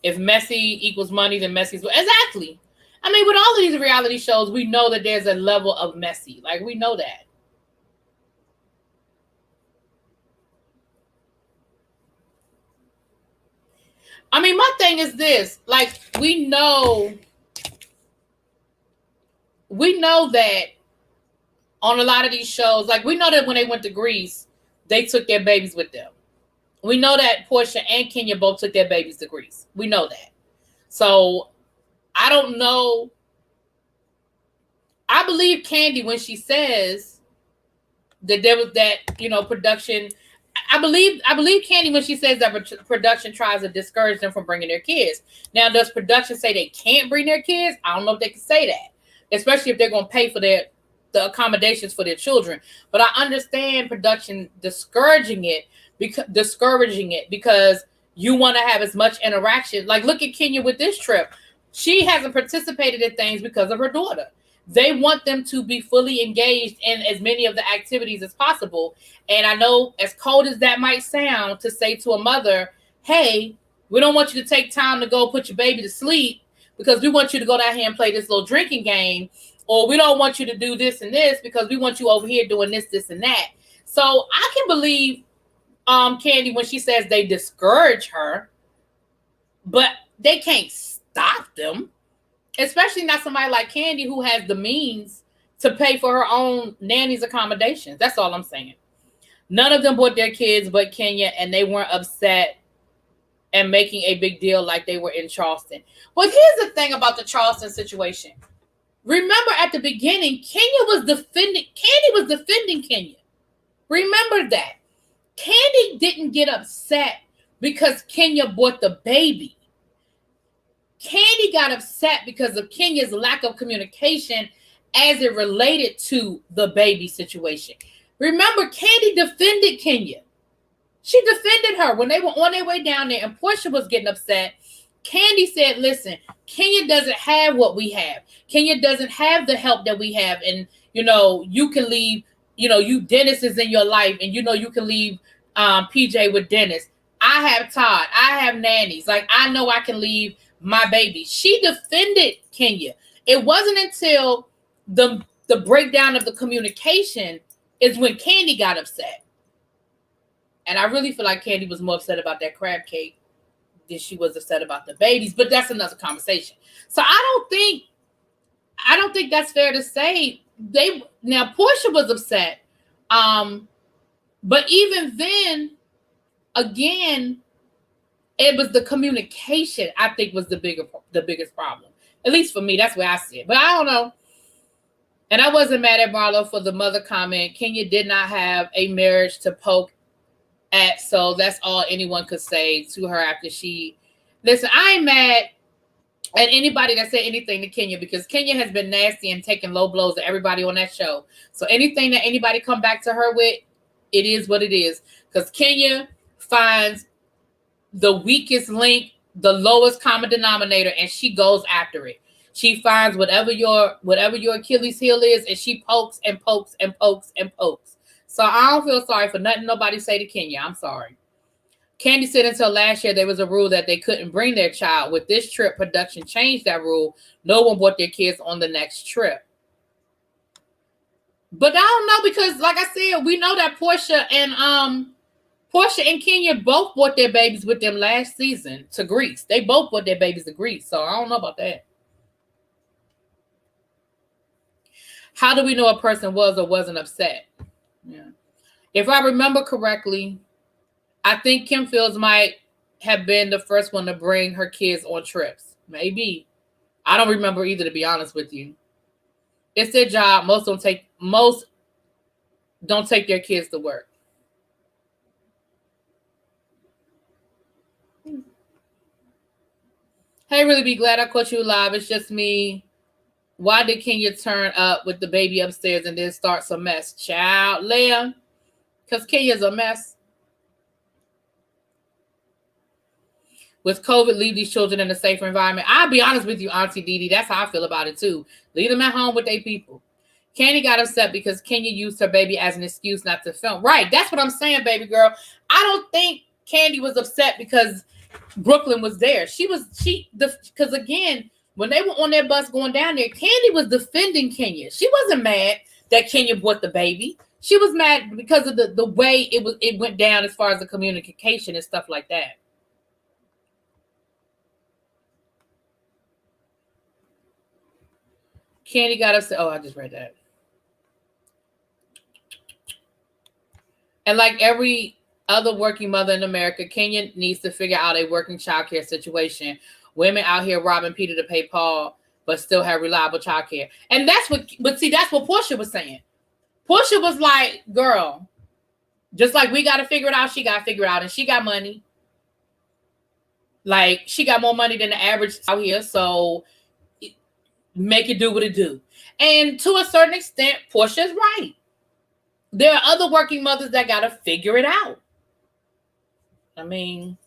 If messy equals money, then messy's exactly. I mean, with all of these reality shows, we know that there's a level of messy. Like, we know that. I mean, my thing is this. Like, we know that on a lot of these shows, like, we know that when they went to Greece, they took their babies with them. We know that Portia and Kenya both took their babies to Greece. We know that. So, I don't know. I believe Kandi when she says that there was that, production. I believe Kandi when she says that production tries to discourage them from bringing their kids. Now, does production say they can't bring their kids? I don't know if they can say that, especially if they're going to pay for the accommodations for their children. But I understand production discouraging it because you want to have as much interaction. Like, look at Kenya with this trip. She hasn't participated in things because of her daughter. They want them to be fully engaged in as many of the activities as possible. And I know, as cold as that might sound, to say to a mother, hey, we don't want you to take time to go put your baby to sleep because we want you to go down here and play this little drinking game. Or we don't want you to do this and this because we want you over here doing this, this, and that. So I can believe Kandi when she says they discourage her, but they can't stop them. Especially not somebody like Kandi who has the means to pay for her own nanny's accommodations. That's all I'm saying. None of them brought their kids but Kenya, and they weren't upset and making a big deal like they were in Charleston. But here's the thing about the Charleston situation. Remember at the beginning, Kandi was defending Kenya. Remember that. Kandi didn't get upset because Kenya brought the baby. Kandi got upset because of Kenya's lack of communication as it related to the baby situation. Remember, Kandi defended Kenya. She defended her when they were on their way down there and Portia was getting upset. Kandi said, listen, Kenya doesn't have what we have. Kenya doesn't have the help that we have. And, you can leave, Dennis is in your life and, you can leave PJ with Dennis. I have Todd. I have nannies. Like, I know I can leave my baby. She defended Kenya. It wasn't until the breakdown of the communication is when Kandi got upset. And I really feel like Kandi was more upset about that crab cake than she was upset about the babies, but that's another conversation. So I don't think that's fair to say. Now Portia was upset. But even then, again, it was the communication I think was the biggest problem. At least for me, that's where I see it. But I don't know. And I wasn't mad at Marlo for the mother comment. Kenya did not have a marriage to poke at, so that's all anyone could say to her after she. Listen, I ain't mad at anybody that said anything to Kenya because Kenya has been nasty and taking low blows to everybody on that show. So anything that anybody come back to her with, it is what it is. Because Kenya finds the weakest link, the lowest common denominator, and she goes after it. She finds whatever your Achilles heel is, and she pokes and pokes and pokes and pokes. So I don't feel sorry for nothing nobody say to Kenya. I'm sorry. Kandi said until last year there was a rule that they couldn't bring their child. With this trip, production changed that rule. No one brought their kids on the next trip. But I don't know because, like I said, we know that Portia and Kenya both brought their babies with them last season to Greece. They both brought their babies to Greece, so I don't know about that. How do we know a person was or wasn't upset? Yeah. If I remember correctly, I think Kim Fields might have been the first one to bring her kids on trips. Maybe. I don't remember either, to be honest with you. It's their job. Most don't take their kids to work. Hey, really be glad I caught you live. It's just me. Why did Kenya turn up with the baby upstairs and then start some mess? Child, Leah, because Kenya's a mess. With COVID, leave these children in a safer environment. I'll be honest with you, Auntie Didi. That's how I feel about it, too. Leave them at home with their people. Kandi got upset because Kenya used her baby as an excuse not to film. Right, that's what I'm saying, baby girl. I don't think Kandi was upset because Brooklyn was there. Because again, when they were on their bus going down there, Kandi was defending Kenya. She wasn't mad that Kenya brought the baby. She was mad because of the way it went down as far as the communication and stuff like that. Kandi got upset. Oh, I just read that. And like every other working mother in America, Kenya needs to figure out a working childcare situation. Women out here robbing Peter to pay Paul, but still have reliable childcare. And that's what Portia was saying. Portia was like, girl, just like we got to figure it out, she got to figure it out. And she got money. Like, she got more money than the average out here. So make it do what it do. And to a certain extent, Portia's right. There are other working mothers that got to figure it out. I mean,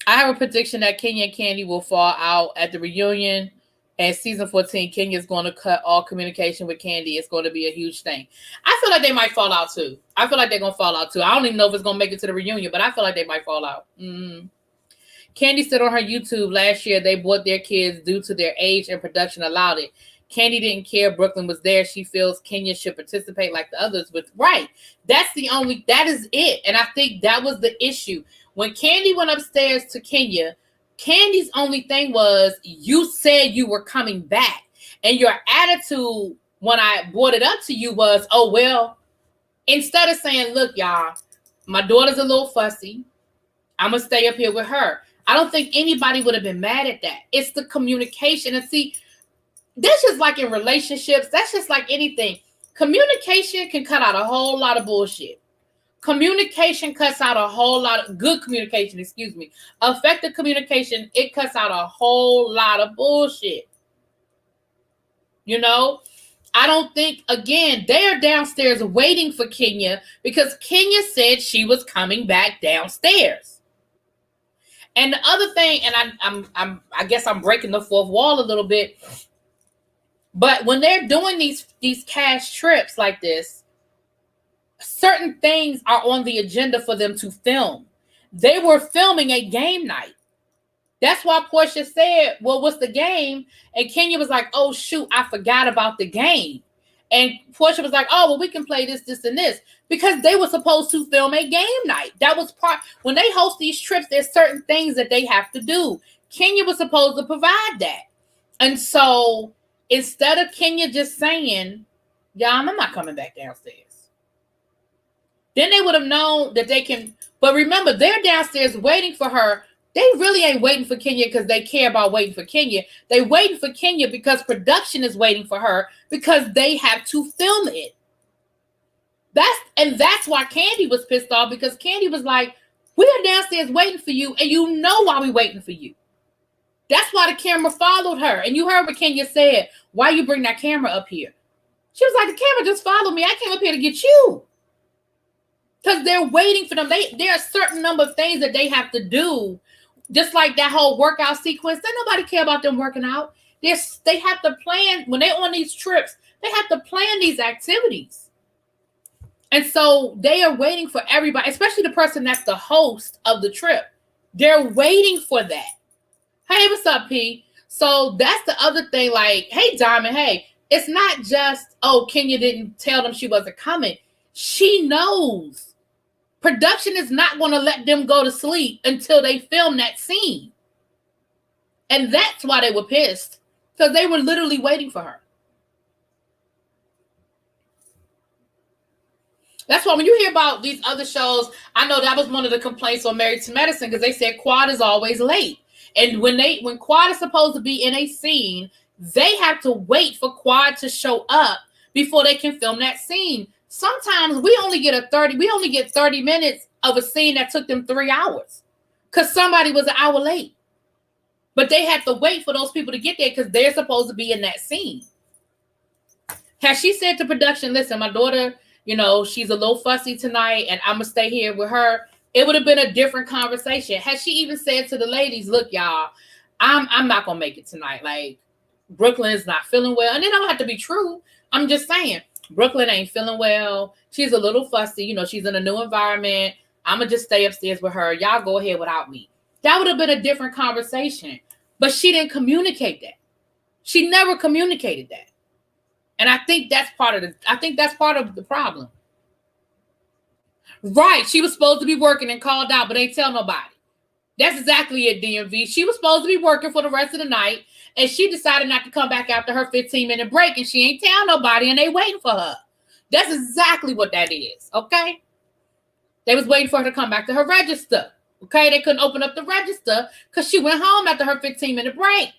I have a prediction that Kenya and Kandi will fall out at the reunion. And season 14, Kenya is going to cut all communication with Kandi. It's going to be a huge thing. I feel like they might fall out too. I feel like they're going to fall out too. I don't even know if it's going to make it to the reunion, but I feel like they might fall out. Kandi said on her YouTube last year they bought their kids due to their age and production allowed it. Kandi didn't care. Brooklyn was there. She feels Kenya should participate like the others. But right, that is it. And I think that was the issue. When Kandi went upstairs to Kenya, Candy's only thing was, you said you were coming back. And your attitude when I brought it up to you was, oh, well, instead of saying, look, y'all, my daughter's a little fussy. I'm going to stay up here with her. I don't think anybody would have been mad at that. It's the communication. And see, that's just like in relationships. That's just like anything. Communication can cut out a whole lot of bullshit. Communication cuts out a whole lot of good communication, Effective communication, it cuts out a whole lot of bullshit. You know, I don't think, again, they're downstairs waiting for Kenya because Kenya said she was coming back downstairs. And the other thing, and I guess I'm breaking the fourth wall a little bit, but when they're doing these cash trips like this, certain things are on the agenda for them to film. They were filming a game night. That's why Portia said, well, what's the game? And Kenya was like, oh, shoot, I forgot about the game. And Portia was like, oh, well, we can play this, this, and this. Because they were supposed to film a game night. That was part. When they host these trips, there's certain things that they have to do. Kenya was supposed to provide that. And so instead of Kenya just saying, y'all, I'm not coming back downstairs. Then they would have known that they can. But remember, they're downstairs waiting for her. They really ain't waiting for Kenya because they care about waiting for Kenya. They waiting for Kenya because production is waiting for her because they have to film it. That's why Kandi was pissed off, because Kandi was like, we are downstairs waiting for you, and you know why we waiting for you. That's why the camera followed her. And you heard what Kenya said. Why you bring that camera up here? She was like, the camera just followed me. I came up here to get you. Because they're waiting for them. There are a certain number of things that they have to do. Just like that whole workout sequence. Doesn't nobody care about them working out. They have to plan. When they're on these trips, they have to plan these activities. And so they are waiting for everybody, especially the person that's the host of the trip. They're waiting for that. Hey, what's up, P? So that's the other thing. Like, hey, Diamond, hey. It's not just, oh, Kenya didn't tell them she wasn't coming. She knows. Production is not going to let them go to sleep until they film that scene. And that's why they were pissed. Because they were literally waiting for her. That's why when you hear about these other shows, I know that was one of the complaints on Married to Medicine, because they said Quad is always late. And when Quad is supposed to be in a scene, they have to wait for Quad to show up before they can film that scene. Sometimes we only get 30 minutes of a scene that took them 3 hours because somebody was an hour late. But they have to wait for those people to get there because they're supposed to be in that scene. Has she said to production, listen, my daughter, she's a little fussy tonight and I'm going to stay here with her? It would have been a different conversation. Has she even said to the ladies, look, y'all, I'm not going to make it tonight. Like, Brooklyn is not feeling well. And it don't have to be true. I'm just saying. Brooklyn ain't feeling well. She's a little fussy. She's in a new environment. I'm going to just stay upstairs with her. Y'all go ahead without me. that would have been a different conversation. But she didn't communicate that. She never communicated that. And I think that's part of the problem. Right. She was supposed to be working and called out, but ain't tell nobody. That's exactly it, DMV. She was supposed to be working for the rest of the night, and she decided not to come back after her 15-minute break, and she ain't tell nobody, and they waiting for her. That's exactly what that is, okay? They was waiting for her to come back to her register, okay? They couldn't open up the register because she went home after her 15-minute break.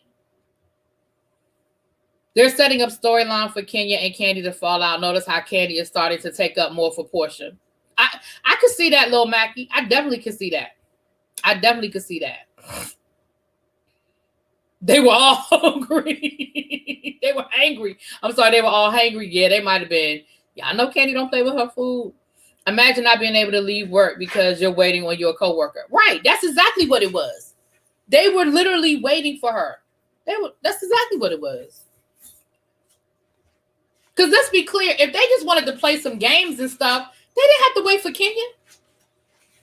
They're setting up storyline for Kenya and Kandi to fall out. Notice how Kandi is starting to take up more for Portia. I could see that, Lil Mackie. I definitely could see that. They were all hungry. They were angry. I'm sorry, they were all hangry. Yeah, they might have been. Yeah, I know Kandi don't play with her food. Imagine not being able to leave work because you're waiting on your coworker. Right, that's exactly what it was. They were literally waiting for her. That's exactly what it was. Because let's be clear, if they just wanted to play some games and stuff, they didn't have to wait for Kenya.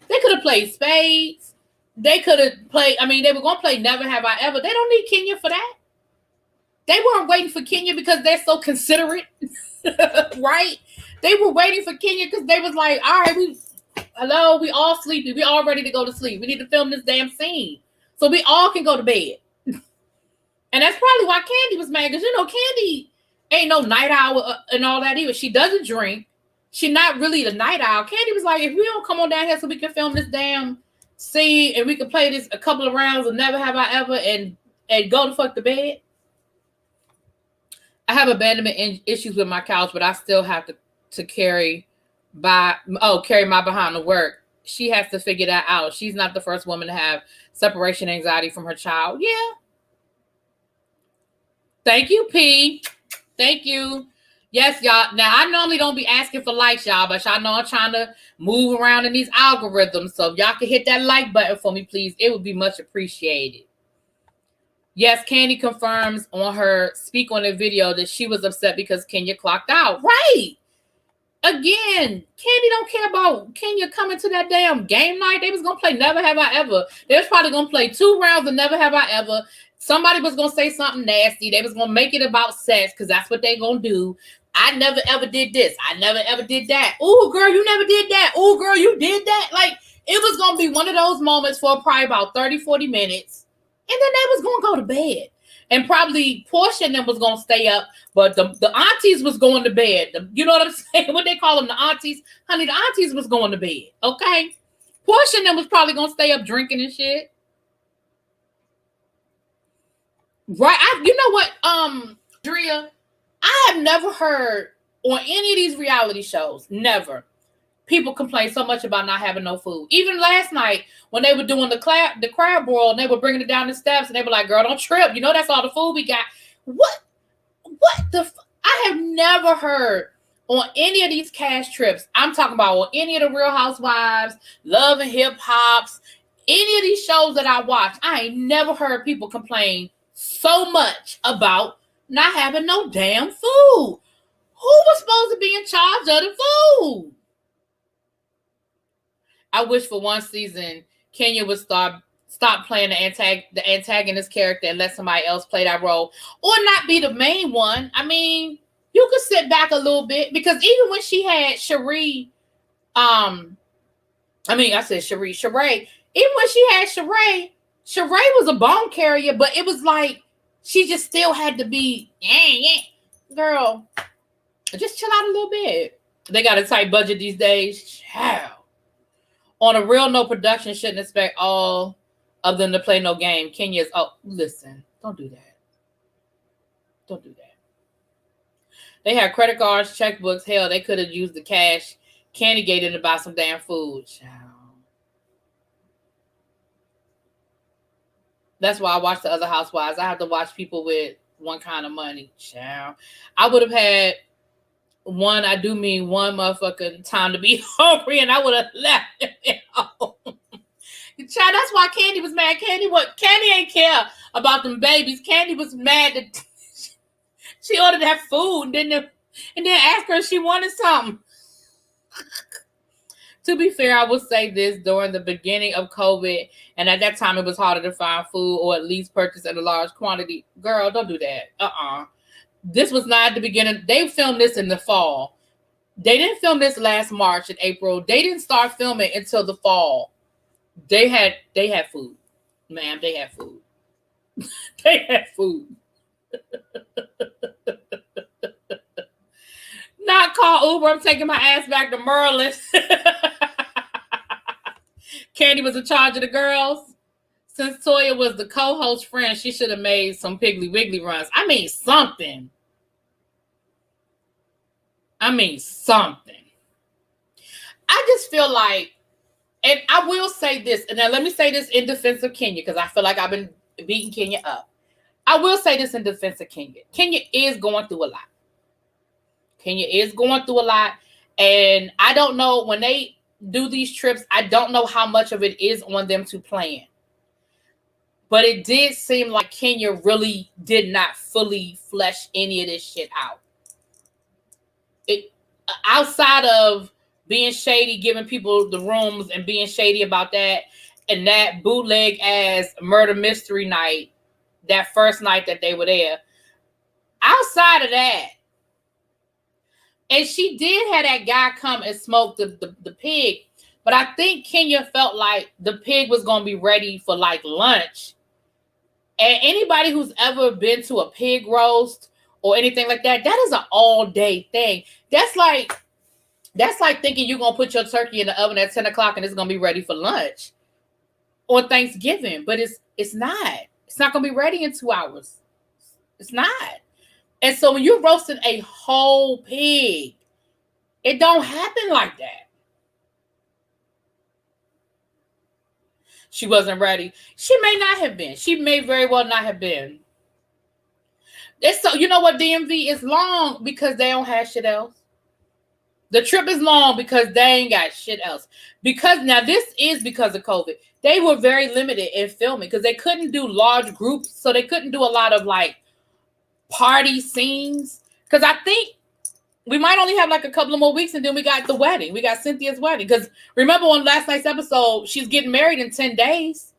They could have played spades. They could have played, they were going to play Never Have I Ever. They don't need Kenya for that. They weren't waiting for Kenya because they're so considerate, right? They were waiting for Kenya because they was like, all right, we all sleepy. We all ready to go to sleep. We need to film this damn scene so we all can go to bed. And that's probably why Kandi was mad, because, Kandi ain't no night owl and all that either. She doesn't drink. She's not really the night owl. Kandi was like, if we don't come on down here so we can film this damn scene and we can play this a couple of rounds of Never Have I Ever and go to fuck the bed. I have abandonment issues with my couch, but I still have to carry my behind to work. She has to figure that out. She's not the first woman to have separation anxiety from her child. Yeah. Thank you, P. Thank you. Yes, y'all. Now, I normally don't be asking for likes, y'all, but y'all know I'm trying to move around in these algorithms. So if y'all can hit that like button for me, please, it would be much appreciated. Yes, Kandi confirms on her speak on the video that she was upset because Kenya clocked out. Right. Again, Kandi don't care about Kenya coming to that damn game night. They was going to play Never Have I Ever. They was probably going to play 2 rounds of Never Have I Ever. Somebody was going to say something nasty. They was going to make it about sex because that's what they going to do. I never ever did this. I never ever did that. Ooh, girl, you never did that. Ooh, girl, you did that. Like, it was going to be one of those moments for probably about 30, 40 minutes. And then they was going to go to bed. And probably Portia and them was going to stay up. But the aunties was going to bed. You know what I'm saying? What they call them, the aunties? Honey, the aunties was going to bed. Okay? Portia and them was probably going to stay up drinking and shit. Right? You know what, Drea? I have never heard on any of these reality shows, never, people complain so much about not having no food. Even last night when they were doing the crab boil and they were bringing it down the steps and they were like, girl, don't trip. That's all the food we got. What I have never heard on any of these cash trips. I'm talking about on any of the Real Housewives, Love and Hip Hops, any of these shows that I watch. I ain't never heard people complain so much about not having no damn food. Who was supposed to be in charge of the food? I wish for one season Kenya would stop playing the antagonist character and let somebody else play that role, or not be the main one. You could sit back a little bit, because even when she had Sheree, Sheree. Even when she had Sheree was a bone carrier, but it was like she just still had to be, girl, just chill out a little bit. They got a tight budget these days. Child. On a real note, production shouldn't expect all of them to play no game. Kenya's, listen, don't do that. Don't do that. They had credit cards, checkbooks. Hell, they could have used the cash Kandi gave them to buy some damn food. Child. That's why I watch the other housewives. I have to watch people with one kind of money. Child. I would have had one motherfucking time to be hungry, and I would have left them at home. Child, that's why Kandi was mad. Kandi ain't care about them babies. Kandi was mad that she ordered that food and then asked her if she wanted something. To be fair, I will say this, during the beginning of COVID, and at that time it was harder to find food or at least purchase in a large quantity. Girl, don't do that. This was not at the beginning. They filmed this in the fall. They didn't film this last March and April. They didn't start filming until the fall. They had food. Ma'am, they had food. They had food. Not call Uber. I'm taking my ass back to Merlin. Candy was in charge of the girls. Since Toya was the co-host friend, she should have made some Piggly Wiggly runs. I mean, something. I just feel like, and I will say this, and now let me say this in defense of Kenya, because I feel like I've been beating Kenya up. I will say this in defense of Kenya. Kenya is going through a lot. And I don't know, when they do these trips, I don't know how much of it is on them to plan. But it did seem like Kenya really did not fully flesh any of this shit out. Outside of being shady, giving people the rooms and being shady about that, and that bootleg ass murder mystery night, that first night that they were there. Outside of that, and she did have that guy come and smoke the pig, but I think Kenya felt like the pig was going to be ready for like lunch. And anybody who's ever been to a pig roast or anything like that, that is an all-day thing. That's like thinking you're going to put your turkey in the oven at 10 o'clock and it's going to be ready for lunch or Thanksgiving. But it's not. It's not going to be ready in 2 hours. It's not. And so when you're roasting a whole pig, it don't happen like that. She wasn't ready. She may not have been. She may very well not have been. So you know what, DMV is long because they don't have shit else. The trip is long because they ain't got shit else. Because now this is because of COVID. They were very limited in filming because they couldn't do large groups. So they couldn't do a lot of like party scenes. Because I think we might only have like a couple of more weeks and then we got the wedding. We got Cynthia's wedding. Because remember on last night's episode, she's getting married in 10 days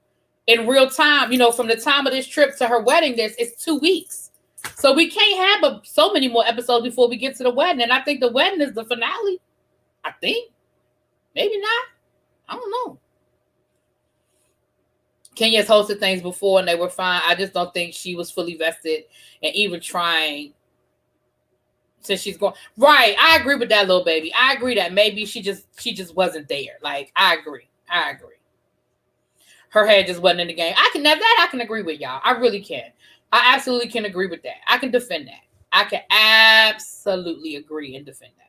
in real time. You know, from the time of this trip to her wedding, it's 2 weeks. So we can't have so many more episodes before we get to the wedding. And I think the wedding is the finale. I think. Maybe not. I don't know. Kenya's hosted things before and they were fine. I just don't think she was fully vested and even trying since she's going. Right. I agree with that, little baby. I agree that maybe she just wasn't there. Like, I agree. Her head just wasn't in the game. I can agree with y'all. I really can. I absolutely can agree with that. I can defend that. I can absolutely agree and defend that.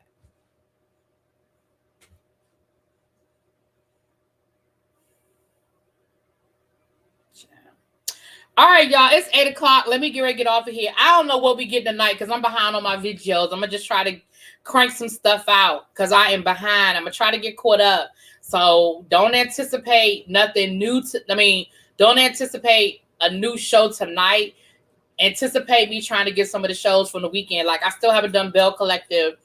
All right, y'all. It's 8 o'clock. Let me get ready to get off of here. I don't know what we get tonight because I'm behind on my videos. I'm going to just try to crank some stuff out because I am behind. I'm going to try to get caught up. So don't anticipate nothing new. Don't anticipate a new show tonight. Anticipate me trying to get some of the shows from the weekend. Like I still haven't done Bell Collective,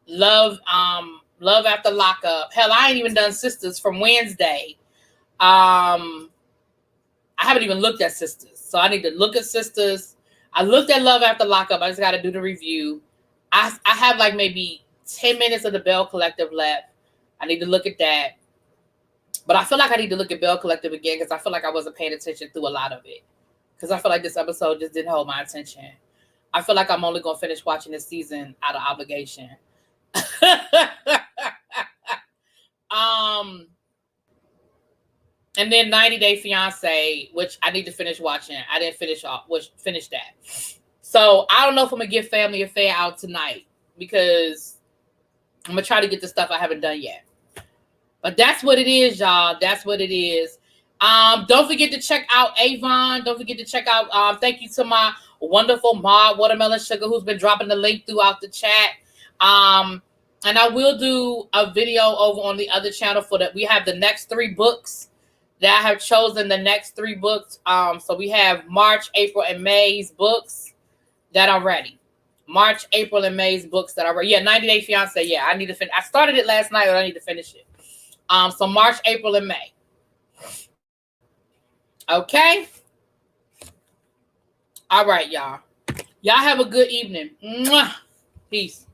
Love After Lockup. Hell, I ain't even done Sisters from Wednesday. I haven't even looked at Sisters, so I need to look at Sisters. I looked at Love After Lockup. I just got to do the review. I have like maybe 10 minutes of the Bell Collective left. I need to look at that, but I feel like I need to look at Bell Collective again because I feel like I wasn't paying attention through a lot of it. Because I feel like this episode just didn't hold my attention. I feel like I'm only going to finish watching this season out of obligation. And then 90 Day Fiancé, which I need to finish watching. I didn't finish that. So I don't know if I'm going to get Family Affair out tonight because I'm going to try to get the stuff I haven't done yet. But that's what it is, y'all. That's what it is. Don't forget to check out Avon. Don't forget to check out, thank you to my wonderful mod, Watermelon Sugar, who's been dropping the link throughout the chat. And I will do a video over on the other channel for that. We have the next 3 books that I have chosen, the next 3 books. So we have March, April, and May's books that are ready. March, April, and May's books that are ready. Yeah, 90 Day Fiancé. Yeah, I need to finish. I started it last night, but I need to finish it. So March, April, and May. Okay. All right, y'all. Y'all have a good evening. Mwah. Peace.